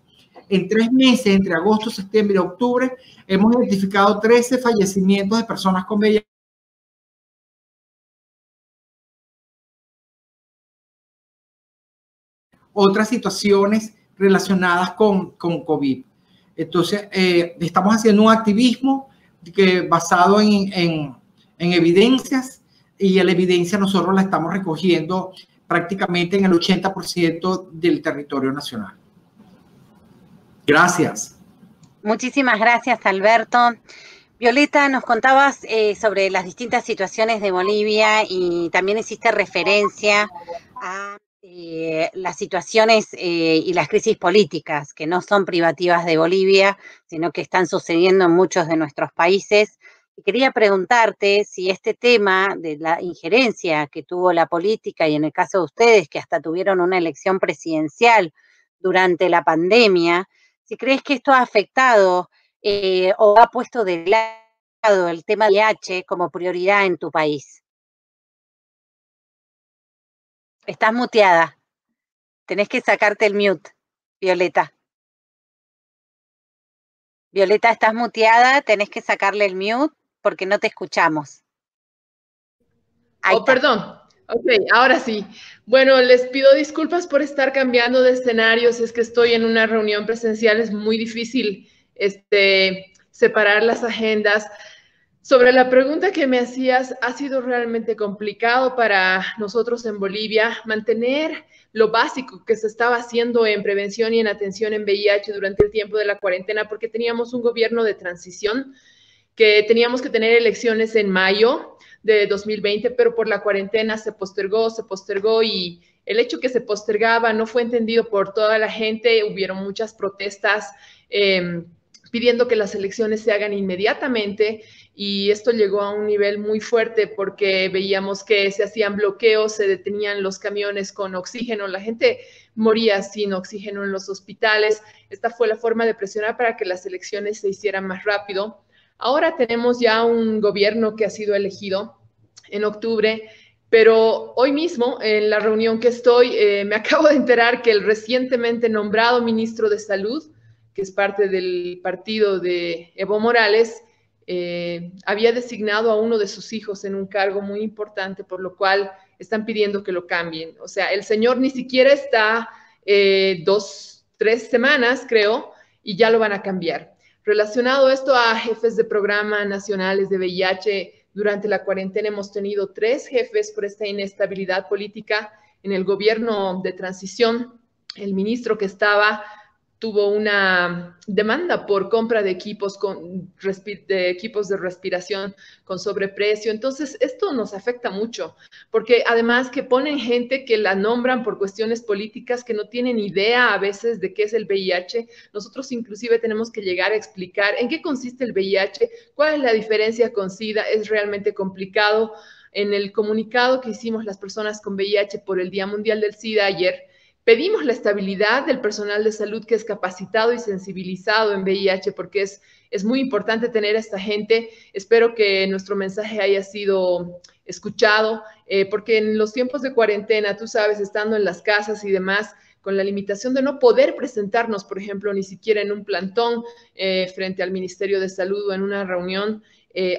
En 3 meses, entre agosto, septiembre y octubre, hemos identificado 13 fallecimientos de personas con VIH. Otras situaciones relacionadas con COVID. Entonces, estamos haciendo un activismo basado en evidencias, y la evidencia nosotros la estamos recogiendo prácticamente en el 80% del territorio nacional. Gracias. Muchísimas gracias, Alberto. Violeta, nos contabas sobre las distintas situaciones de Bolivia y también hiciste referencia a las situaciones y las crisis políticas que no son privativas de Bolivia, sino que están sucediendo en muchos de nuestros países. Y quería preguntarte si este tema de la injerencia que tuvo la política, y en el caso de ustedes, que hasta tuvieron una elección presidencial durante la pandemia, si crees que esto ha afectado o ha puesto de lado el tema de VIH como prioridad en tu país. Estás muteada. Tenés que sacarte el mute, Violeta. Violeta, estás muteada, tenés que sacarle el mute porque no te escuchamos. Perdón. Ok, ahora sí. Bueno, les pido disculpas por estar cambiando de escenarios. Es que estoy en una reunión presencial, es muy difícil separar las agendas. Sobre la pregunta que me hacías, ha sido realmente complicado para nosotros en Bolivia mantener lo básico que se estaba haciendo en prevención y en atención en VIH durante el tiempo de la cuarentena, porque teníamos un gobierno de transición, que teníamos que tener elecciones en mayo de 2020, pero por la cuarentena se postergó y el hecho que se postergaba no fue entendido por toda la gente. Hubieron muchas protestas pidiendo que las elecciones se hagan inmediatamente, y esto llegó a un nivel muy fuerte porque veíamos que se hacían bloqueos, se detenían los camiones con oxígeno, la gente moría sin oxígeno en los hospitales. Esta fue la forma de presionar para que las elecciones se hicieran más rápido. Ahora tenemos ya un gobierno que ha sido elegido en octubre, pero hoy mismo, en la reunión que estoy, me acabo de enterar que el recientemente nombrado ministro de Salud, que es parte del partido de Evo Morales, había designado a uno de sus hijos en un cargo muy importante, por lo cual están pidiendo que lo cambien. O sea, el señor ni siquiera está 2, 3 semanas, creo, y ya lo van a cambiar. Relacionado esto a jefes de programas nacionales de VIH, durante la cuarentena hemos tenido 3 jefes por esta inestabilidad política en el gobierno de transición. El ministro que estaba tuvo una demanda por compra de equipos de respiración con sobreprecio. Entonces, esto nos afecta mucho, porque además que ponen gente que la nombran por cuestiones políticas, que no tienen idea a veces de qué es el VIH. Nosotros inclusive tenemos que llegar a explicar en qué consiste el VIH, cuál es la diferencia con SIDA. Es realmente complicado. En el comunicado que hicimos las personas con VIH por el Día Mundial del SIDA ayer, pedimos la estabilidad del personal de salud que es capacitado y sensibilizado en VIH, porque es muy importante tener a esta gente. Espero que nuestro mensaje haya sido escuchado, porque en los tiempos de cuarentena, tú sabes, estando en las casas y demás, con la limitación de no poder presentarnos, por ejemplo, ni siquiera en un plantón frente al Ministerio de Salud o en una reunión,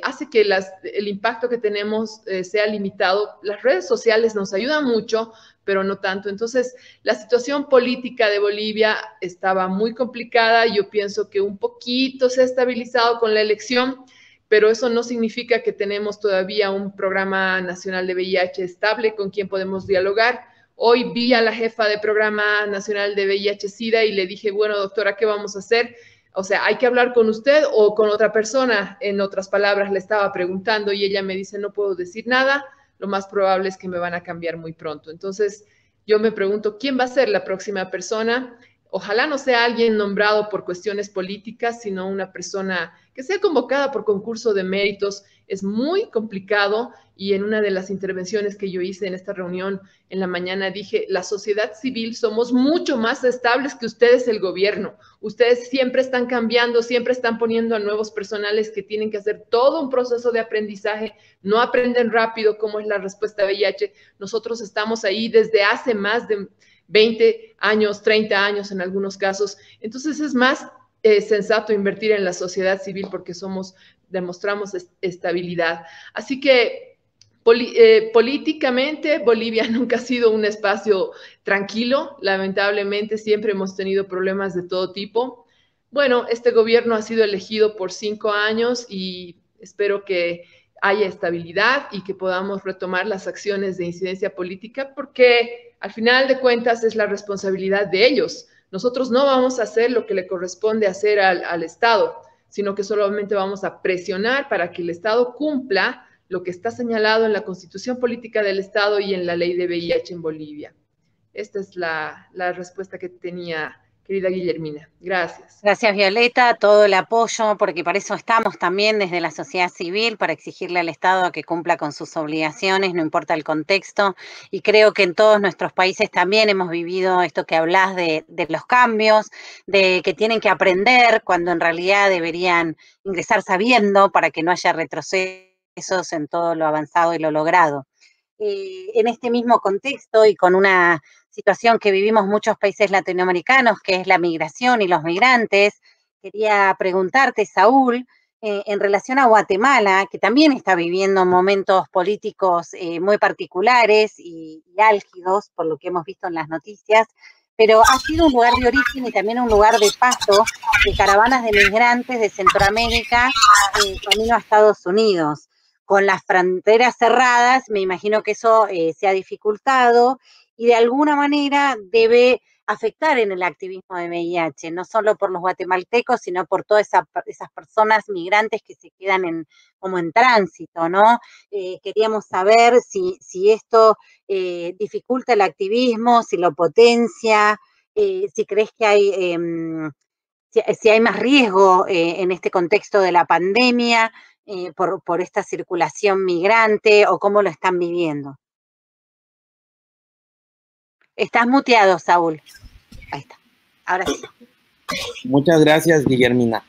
hace que el impacto que tenemos sea limitado. Las redes sociales nos ayudan mucho, pero no tanto. Entonces, la situación política de Bolivia estaba muy complicada. Yo pienso que un poquito se ha estabilizado con la elección, pero eso no significa que tenemos todavía un programa nacional de VIH estable con quien podemos dialogar. Hoy vi a la jefa de programa nacional de VIH-Sida y le dije, bueno, doctora, ¿qué vamos a hacer? O sea, ¿hay que hablar con usted o con otra persona? En otras palabras, le estaba preguntando y ella me dice, no puedo decir nada, lo más probable es que me van a cambiar muy pronto. Entonces, yo me pregunto, ¿quién va a ser la próxima persona? Ojalá no sea alguien nombrado por cuestiones políticas, sino una persona que sea convocada por concurso de méritos. Es muy complicado y en una de las intervenciones que yo hice en esta reunión en la mañana dije, la sociedad civil somos mucho más estables que ustedes, el gobierno. Ustedes siempre están cambiando, siempre están poniendo a nuevos personales que tienen que hacer todo un proceso de aprendizaje, no aprenden rápido como es la respuesta a VIH. Nosotros estamos ahí desde hace más de 20 años, 30 años en algunos casos. Entonces es más sensato invertir en la sociedad civil porque demostramos estabilidad. Así que políticamente Bolivia nunca ha sido un espacio tranquilo. Lamentablemente siempre hemos tenido problemas de todo tipo. Bueno, este gobierno ha sido elegido por 5 años y espero que haya estabilidad y que podamos retomar las acciones de incidencia política, porque al final de cuentas es la responsabilidad de ellos. Nosotros no vamos a hacer lo que le corresponde hacer al Estado, sino que solamente vamos a presionar para que el Estado cumpla lo que está señalado en la Constitución Política del Estado y en la ley de VIH en Bolivia. Esta es la respuesta que tenía, querida Guillermina. Gracias. Gracias, Violeta, todo el apoyo, porque para eso estamos también desde la sociedad civil, para exigirle al Estado que cumpla con sus obligaciones, no importa el contexto, y creo que en todos nuestros países también hemos vivido esto que hablás de los cambios, de que tienen que aprender cuando en realidad deberían ingresar sabiendo para que no haya retrocesos en todo lo avanzado y lo logrado. En este mismo contexto y con una situación que vivimos muchos países latinoamericanos, que es la migración y los migrantes, quería preguntarte, Saúl, en relación a Guatemala, que también está viviendo momentos políticos muy particulares y álgidos, por lo que hemos visto en las noticias, pero ha sido un lugar de origen y también un lugar de paso de caravanas de migrantes de Centroamérica camino a Estados Unidos. Con las fronteras cerradas, me imagino que eso se ha dificultado y de alguna manera debe afectar en el activismo de VIH, no solo por los guatemaltecos, sino por todas esas personas migrantes que se quedan como en tránsito, ¿no? Queríamos saber si esto dificulta el activismo, si lo potencia, si crees que hay, si hay más riesgo en este contexto de la pandemia, por esta circulación migrante o cómo lo están viviendo. Estás muteado, Saúl. Ahí está. Ahora sí. Muchas gracias, Guillermina.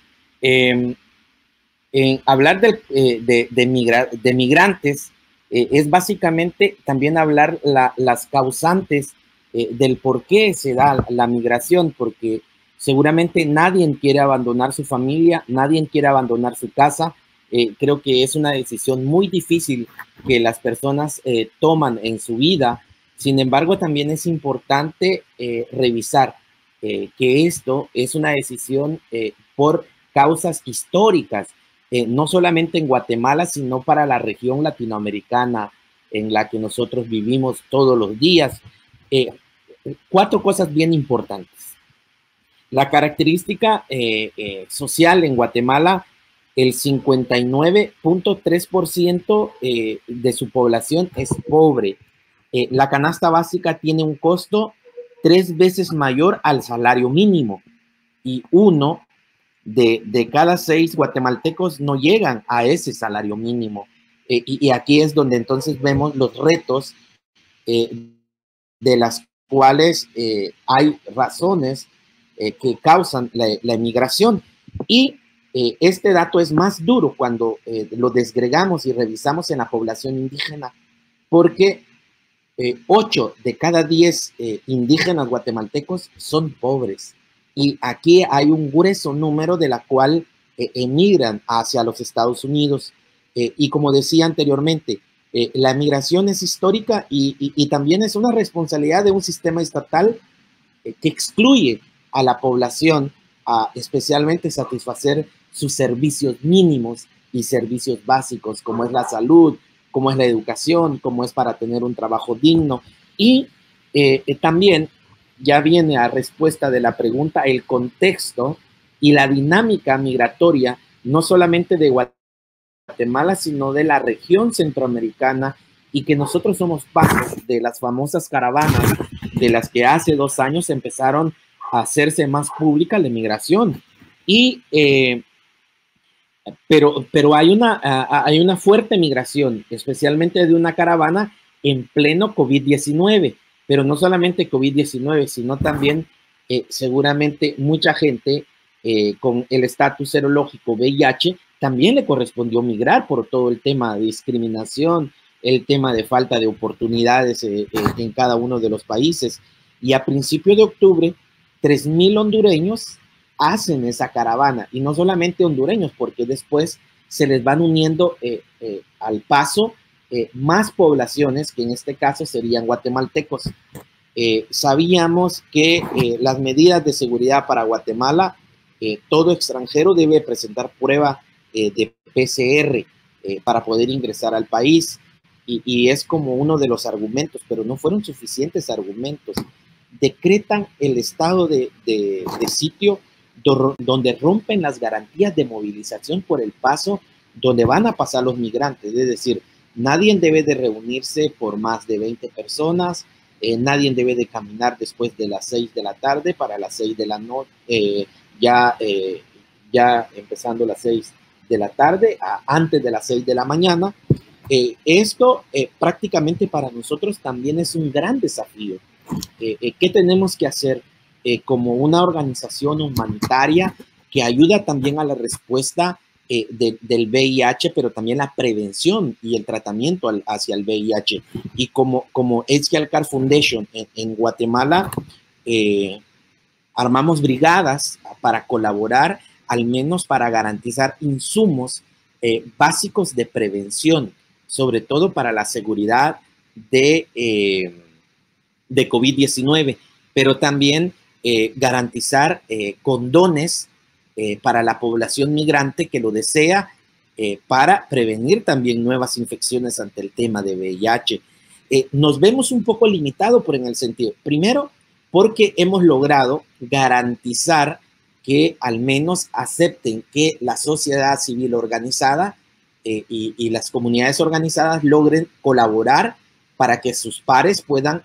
Hablar de migrantes es básicamente también hablar las causantes del por qué se da la migración, porque seguramente nadie quiere abandonar su familia, nadie quiere abandonar su casa. Creo que es una decisión muy difícil que las personas toman en su vida. Sin embargo, también es importante revisar que esto es una decisión por causas históricas, no solamente en Guatemala, sino para la región latinoamericana en la que nosotros vivimos todos los días. 4 cosas bien importantes. La característica social en Guatemala, el 59.3% de su población es pobre. La canasta básica tiene un costo 3 veces mayor al salario mínimo y 1 de cada 6 guatemaltecos no llegan a ese salario mínimo. Y aquí es donde entonces vemos los retos de las cuales hay razones que causan la emigración. Y este dato es más duro cuando lo desgregamos y revisamos en la población indígena, porque 8 de cada 10 indígenas guatemaltecos son pobres. Y aquí hay un grueso número de la cual emigran hacia los Estados Unidos. Y como decía anteriormente, la migración es histórica y también es una responsabilidad de un sistema estatal que excluye a la población a especialmente satisfacer sus servicios mínimos y servicios básicos, como es la salud, como es la educación, como es para tener un trabajo digno. Y también ya viene a respuesta de la pregunta el contexto y la dinámica migratoria, no solamente de Guatemala, sino de la región centroamericana y que nosotros somos parte de las famosas caravanas de las que hace 2 años empezaron a hacerse más pública la migración. Y, pero hay una fuerte migración, especialmente de una caravana en pleno COVID-19, pero no solamente COVID-19, sino también seguramente mucha gente con el estatus serológico VIH también le correspondió migrar por todo el tema de discriminación, el tema de falta de oportunidades en cada uno de los países. Y a principios de octubre, 3,000 hondureños hacen esa caravana, y no solamente hondureños, porque después se les van uniendo al paso más poblaciones, que en este caso serían guatemaltecos. Sabíamos que las medidas de seguridad para Guatemala, todo extranjero debe presentar prueba de PCR para poder ingresar al país, y es como uno de los argumentos, pero no fueron suficientes argumentos. Decretan el estado de sitio donde rompen las garantías de movilización por el paso donde van a pasar los migrantes, es decir, nadie debe de reunirse por más de 20 personas, nadie debe de caminar después de las 6 de la tarde para las 6 de la noche, ya empezando las 6 de la tarde, antes de las 6 de la mañana. Esto prácticamente para nosotros también es un gran desafío. ¿Qué tenemos que hacer como una organización humanitaria que ayuda también a la respuesta del VIH, pero también la prevención y el tratamiento hacia el VIH? Y como HealthCare Foundation en Guatemala, armamos brigadas para colaborar, al menos para garantizar insumos básicos de prevención, sobre todo para la seguridad de COVID-19, pero también garantizar condones para la población migrante que lo desea, para prevenir también nuevas infecciones ante el tema de VIH. Nos vemos un poco limitados en el sentido, primero, porque hemos logrado garantizar que al menos acepten que la sociedad civil organizada y las comunidades organizadas logren colaborar para que sus pares puedan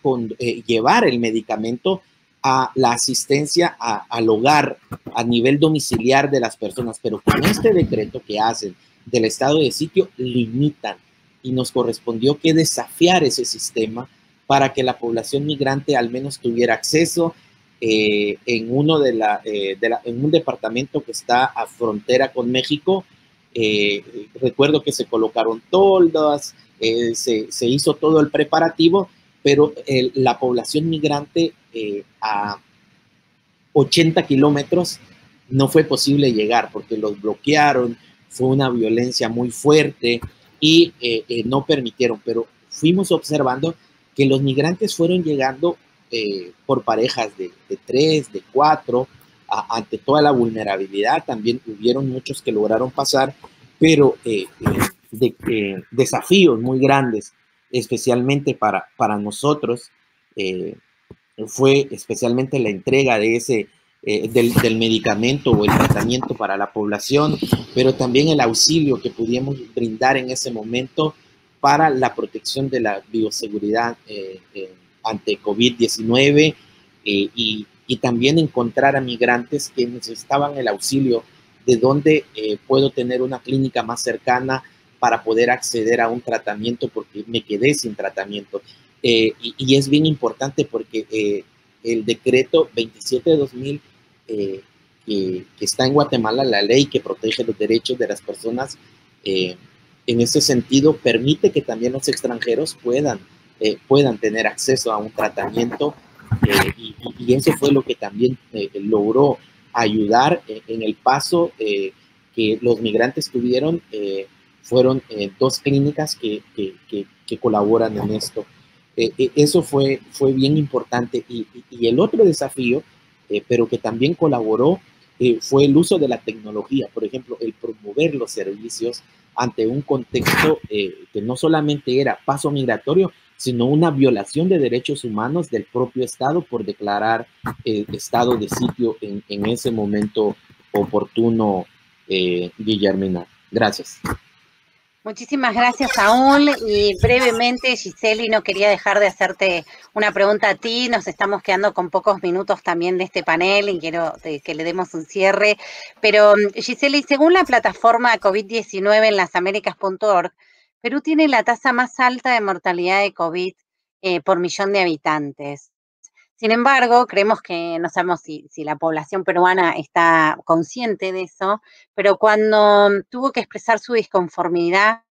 llevar el medicamento a la asistencia al hogar a nivel domiciliar de las personas. Pero con este decreto que hacen del estado de sitio, limitan, y nos correspondió que desafiar ese sistema para que la población migrante al menos tuviera acceso en un departamento que está a frontera con México. Recuerdo que se colocaron toldas, se hizo todo el preparativo, pero la población migrante a 80 kilómetros no fue posible llegar porque los bloquearon, fue una violencia muy fuerte y no permitieron, pero fuimos observando que los migrantes fueron llegando por parejas de 3, de 4, ante toda la vulnerabilidad. También hubieron muchos que lograron pasar, pero desafíos muy grandes, especialmente para nosotros, fue especialmente la entrega de del medicamento o el tratamiento para la población, pero también el auxilio que pudimos brindar en ese momento para la protección de la bioseguridad ante COVID-19 y también encontrar a migrantes que necesitaban el auxilio de dónde puedo tener una clínica más cercana para poder acceder a un tratamiento porque me quedé sin tratamiento. Y es bien importante porque el decreto 27 de 2000 que está en Guatemala, la ley que protege los derechos de las personas, en ese sentido permite que también los extranjeros puedan tener acceso a un tratamiento y eso fue lo que también logró ayudar en el paso que los migrantes tuvieron. Fueron 2 clínicas que colaboran en esto. Eso fue bien importante. Y el otro desafío, pero que también colaboró, fue el uso de la tecnología. Por ejemplo, el promover los servicios ante un contexto que no solamente era paso migratorio, sino una violación de derechos humanos del propio Estado por declarar estado de sitio en ese momento oportuno, Guillermina. Gracias. Muchísimas gracias, Saúl. Y brevemente, Giseli, no quería dejar de hacerte una pregunta a ti. Nos estamos quedando con pocos minutos también de este panel y quiero que le demos un cierre. Pero, Giseli, según la plataforma COVID-19 en lasaméricas.org, Perú tiene la tasa más alta de mortalidad de COVID por millón de habitantes. Sin embargo, creemos que no sabemos si la población peruana está consciente de eso, pero cuando tuvo que expresar su disconformidad,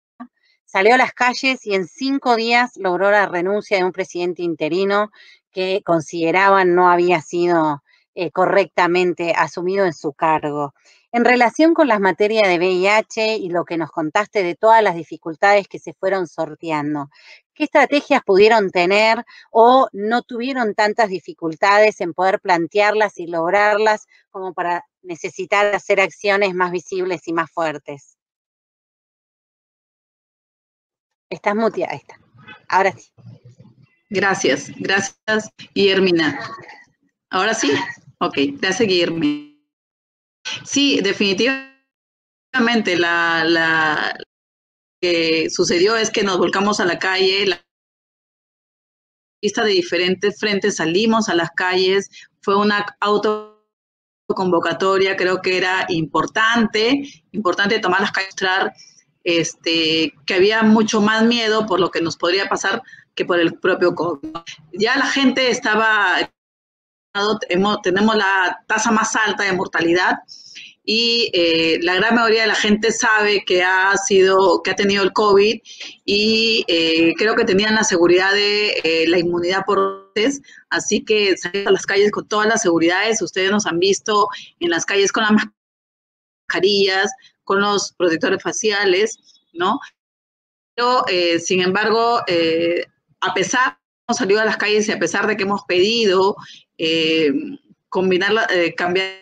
salió a las calles y en 5 días logró la renuncia de un presidente interino que consideraban no había sido correctamente asumido en su cargo. En relación con las materias de VIH y lo que nos contaste de todas las dificultades que se fueron sorteando, ¿qué estrategias pudieron tener o no tuvieron tantas dificultades en poder plantearlas y lograrlas como para necesitar hacer acciones más visibles y más fuertes? Estás muteada, ahí está. Ahora sí. Gracias, Guillermina. ¿Ahora sí? Ok, gracias, Guillermina. Sí, definitivamente lo que sucedió es que nos volcamos a la calle, la lista de diferentes frentes, salimos a las calles, fue una autoconvocatoria, creo que era importante tomar las calles, mostrar que había mucho más miedo por lo que nos podría pasar que por el propio COVID. Ya la gente estaba, tenemos la tasa más alta de mortalidad y la gran mayoría de la gente sabe que ha tenido el COVID y creo que tenían la seguridad de la inmunidad por test, así que salimos a las calles con todas las seguridades. Ustedes nos han visto en las calles con las mascarillas, con los protectores faciales, ¿no? Pero, sin embargo, a pesar de que hemos salido a las calles y a pesar de que hemos pedido cambiar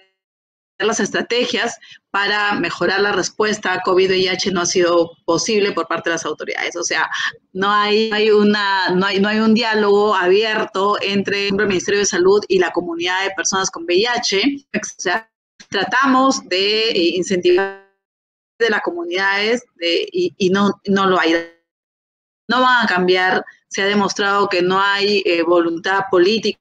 las estrategias para mejorar la respuesta a COVID-VIH, no ha sido posible por parte de las autoridades. O sea, no hay un diálogo abierto entre el Ministerio de Salud y la comunidad de personas con VIH. O sea, tratamos de incentivar de las comunidades y no lo hay. No van a cambiar. Se ha demostrado que no hay voluntad política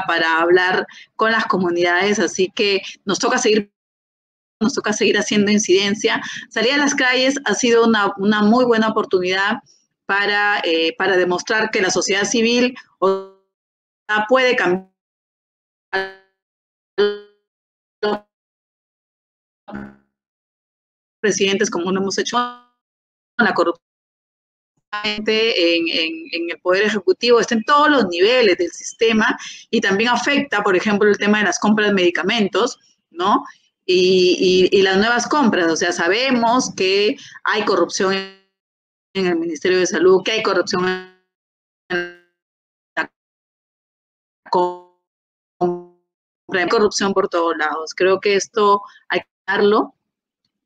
para hablar con las comunidades, así que nos toca seguir haciendo incidencia. Salir a las calles ha sido una muy buena oportunidad para demostrar que la sociedad civil puede cambiar presidentes como lo hemos hecho con la corrupción en el Poder Ejecutivo, está en todos los niveles del sistema y también afecta, por ejemplo, el tema de las compras de medicamentos, ¿no? Y las nuevas compras. O sea, sabemos que hay corrupción en el Ministerio de Salud, que hay corrupción en la compra, hay corrupción por todos lados. Creo que esto hay que darlo.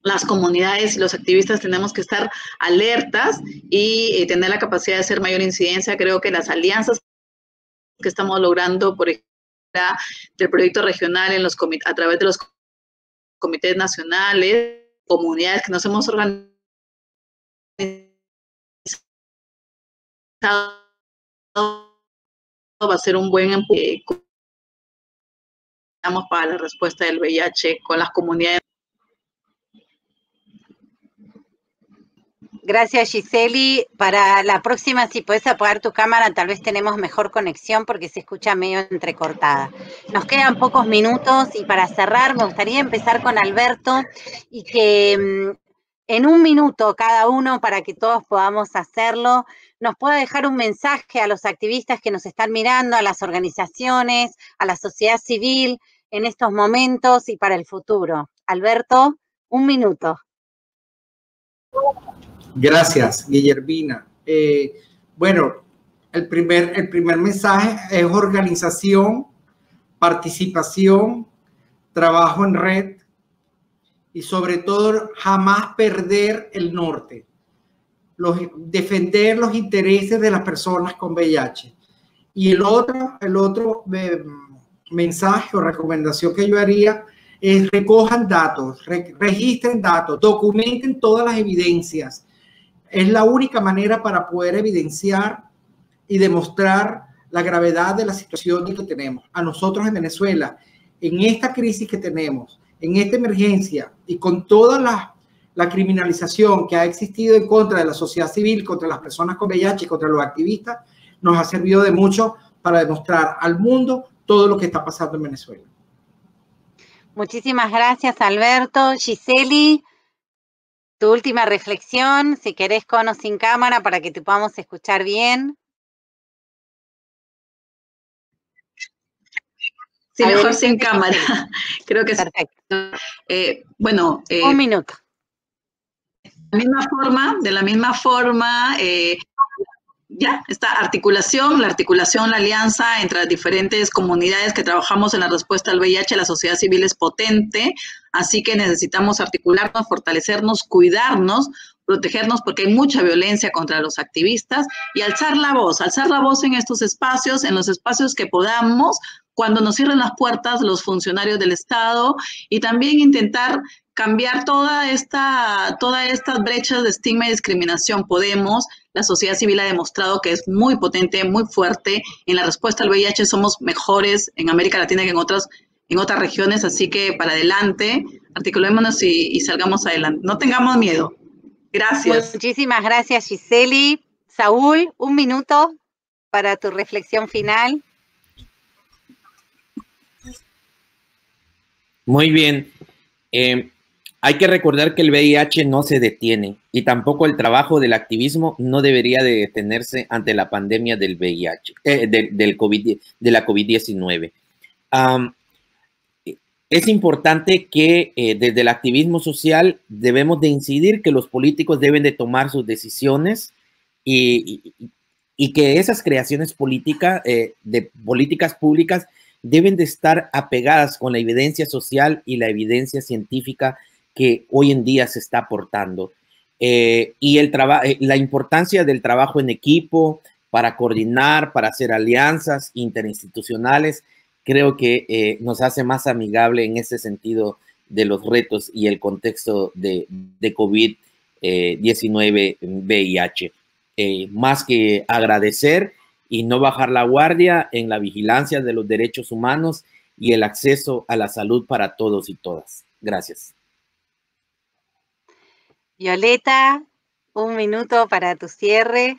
Las comunidades y los activistas tenemos que estar alertas y tener la capacidad de hacer mayor incidencia. Creo que las alianzas que estamos logrando, por ejemplo, del proyecto regional a través de los comités nacionales, comunidades que nos hemos organizado, va a ser un buen empuje para la respuesta del VIH con las comunidades. Gracias, Giseli. Para la próxima, si puedes apagar tu cámara, tal vez tenemos mejor conexión porque se escucha medio entrecortada. Nos quedan pocos minutos y para cerrar me gustaría empezar con Alberto y que en 1 minuto cada uno, para que todos podamos hacerlo, nos pueda dejar un mensaje a los activistas que nos están mirando, a las organizaciones, a la sociedad civil en estos momentos y para el futuro. Alberto, 1 minuto. Gracias, Guillermina. Bueno, el primer mensaje es organización, participación, trabajo en red y sobre todo jamás perder el norte, defender los intereses de las personas con VIH. Y el otro mensaje o recomendación que yo haría recojan datos, registren datos, documenten todas las evidencias. Es la única manera para poder evidenciar y demostrar la gravedad de la situación que tenemos. A nosotros en Venezuela, en esta crisis que tenemos, en esta emergencia y con toda la criminalización que ha existido en contra de la sociedad civil, contra las personas con VIH y contra los activistas, nos ha servido de mucho para demostrar al mundo todo lo que está pasando en Venezuela. Muchísimas gracias, Alberto. Giseli, tu última reflexión, si querés con o sin cámara para que te podamos escuchar bien. Sí, mejor sin cámara. Creo que es perfecto. Un minuto. De la misma forma, ya, esta articulación, la alianza entre las diferentes comunidades que trabajamos en la respuesta al VIH, la sociedad civil es potente, así que necesitamos articularnos, fortalecernos, cuidarnos, protegernos porque hay mucha violencia contra los activistas y alzar la voz en estos espacios, en los espacios que podamos, cuando nos cierren las puertas los funcionarios del Estado y también intentar cambiar todas estas brechas de estigma y discriminación. La sociedad civil ha demostrado que es muy potente, muy fuerte. En la respuesta al VIH somos mejores en América Latina que en otras regiones, así que para adelante, articulémonos y salgamos adelante. No tengamos miedo. Gracias. Muchísimas gracias, Giseli. Saúl, un minuto para tu reflexión final. Muy bien. Hay que recordar que el VIH no se detiene y tampoco el trabajo del activismo no debería de detenerse ante la pandemia del VIH, de la COVID-19. Es importante que desde el activismo social debemos de incidir que los políticos deben de tomar sus decisiones y que esas creaciones políticas, de políticas públicas deben de estar apegadas con la evidencia social y la evidencia científica que hoy en día se está aportando. Y la importancia del trabajo en equipo para coordinar, para hacer alianzas interinstitucionales, creo que nos hace más amigable en ese sentido de los retos y el contexto de COVID-19 VIH. Más que agradecer y no bajar la guardia en la vigilancia de los derechos humanos y el acceso a la salud para todos y todas. Gracias. Violeta, un minuto para tu cierre.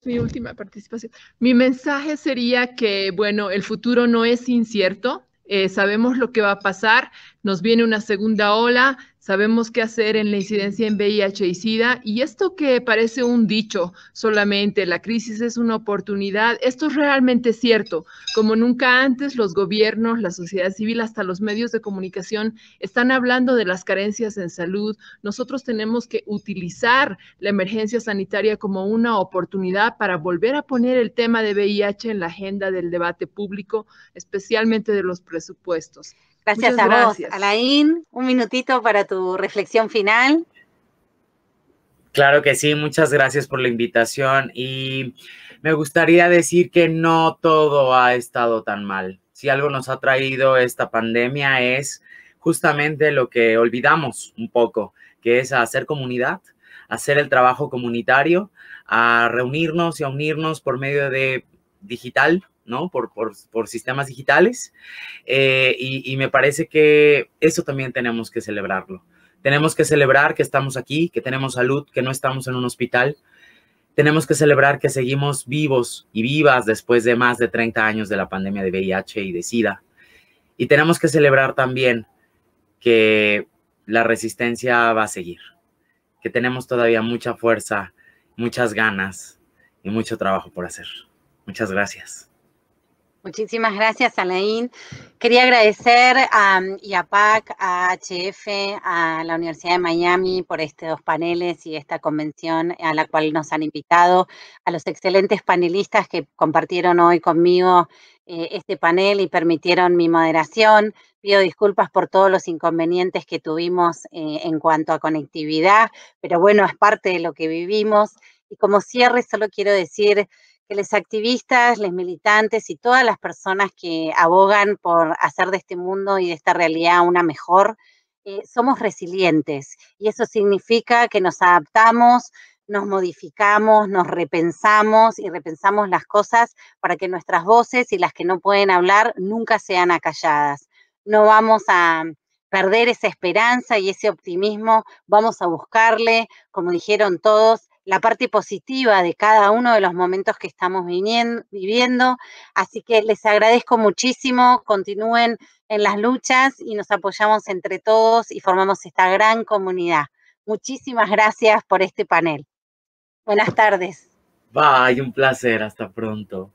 Mi última participación. Mi mensaje sería que, bueno, el futuro no es incierto. Sabemos lo que va a pasar. Nos viene una segunda ola. Sabemos qué hacer en la incidencia en VIH y SIDA. Y esto que parece un dicho solamente, la crisis es una oportunidad, esto es realmente cierto. Como nunca antes, los gobiernos, la sociedad civil, hasta los medios de comunicación están hablando de las carencias en salud. Nosotros tenemos que utilizar la emergencia sanitaria como una oportunidad para volver a poner el tema de VIH en la agenda del debate público, especialmente de los presupuestos. Gracias a vos, Alain. Un minutito para tu reflexión final. Claro que sí, muchas gracias por la invitación y me gustaría decir que no todo ha estado tan mal. Si algo nos ha traído esta pandemia es justamente lo que olvidamos un poco, que es hacer comunidad, hacer el trabajo comunitario, a reunirnos y a unirnos por medio de digital, ¿no? Por sistemas digitales y me parece que eso también tenemos que celebrarlo. Tenemos que celebrar que estamos aquí, que tenemos salud, que no estamos en un hospital. Tenemos que celebrar que seguimos vivos y vivas después de más de 30 años de la pandemia de VIH y de SIDA. Y tenemos que celebrar también que la resistencia va a seguir, que tenemos todavía mucha fuerza, muchas ganas y mucho trabajo por hacer. Muchas gracias. Muchísimas gracias, Alain. Quería agradecer a IAPAC, a HF, a la Universidad de Miami por estos paneles y esta convención a la cual nos han invitado, a los excelentes panelistas que compartieron hoy conmigo este panel y permitieron mi moderación. Pido disculpas por todos los inconvenientes que tuvimos en cuanto a conectividad, pero bueno, es parte de lo que vivimos. Y como cierre, solo quiero decir que los activistas, los militantes y todas las personas que abogan por hacer de este mundo y de esta realidad una mejor, somos resilientes. Y eso significa que nos adaptamos, nos modificamos, nos repensamos y repensamos las cosas para que nuestras voces y las que no pueden hablar nunca sean acalladas. No vamos a perder esa esperanza y ese optimismo, vamos a buscarle, como dijeron todos, la parte positiva de cada uno de los momentos que estamos viviendo. Así que les agradezco muchísimo, continúen en las luchas y nos apoyamos entre todos y formamos esta gran comunidad. Muchísimas gracias por este panel. Buenas tardes. Bye, un placer, hasta pronto.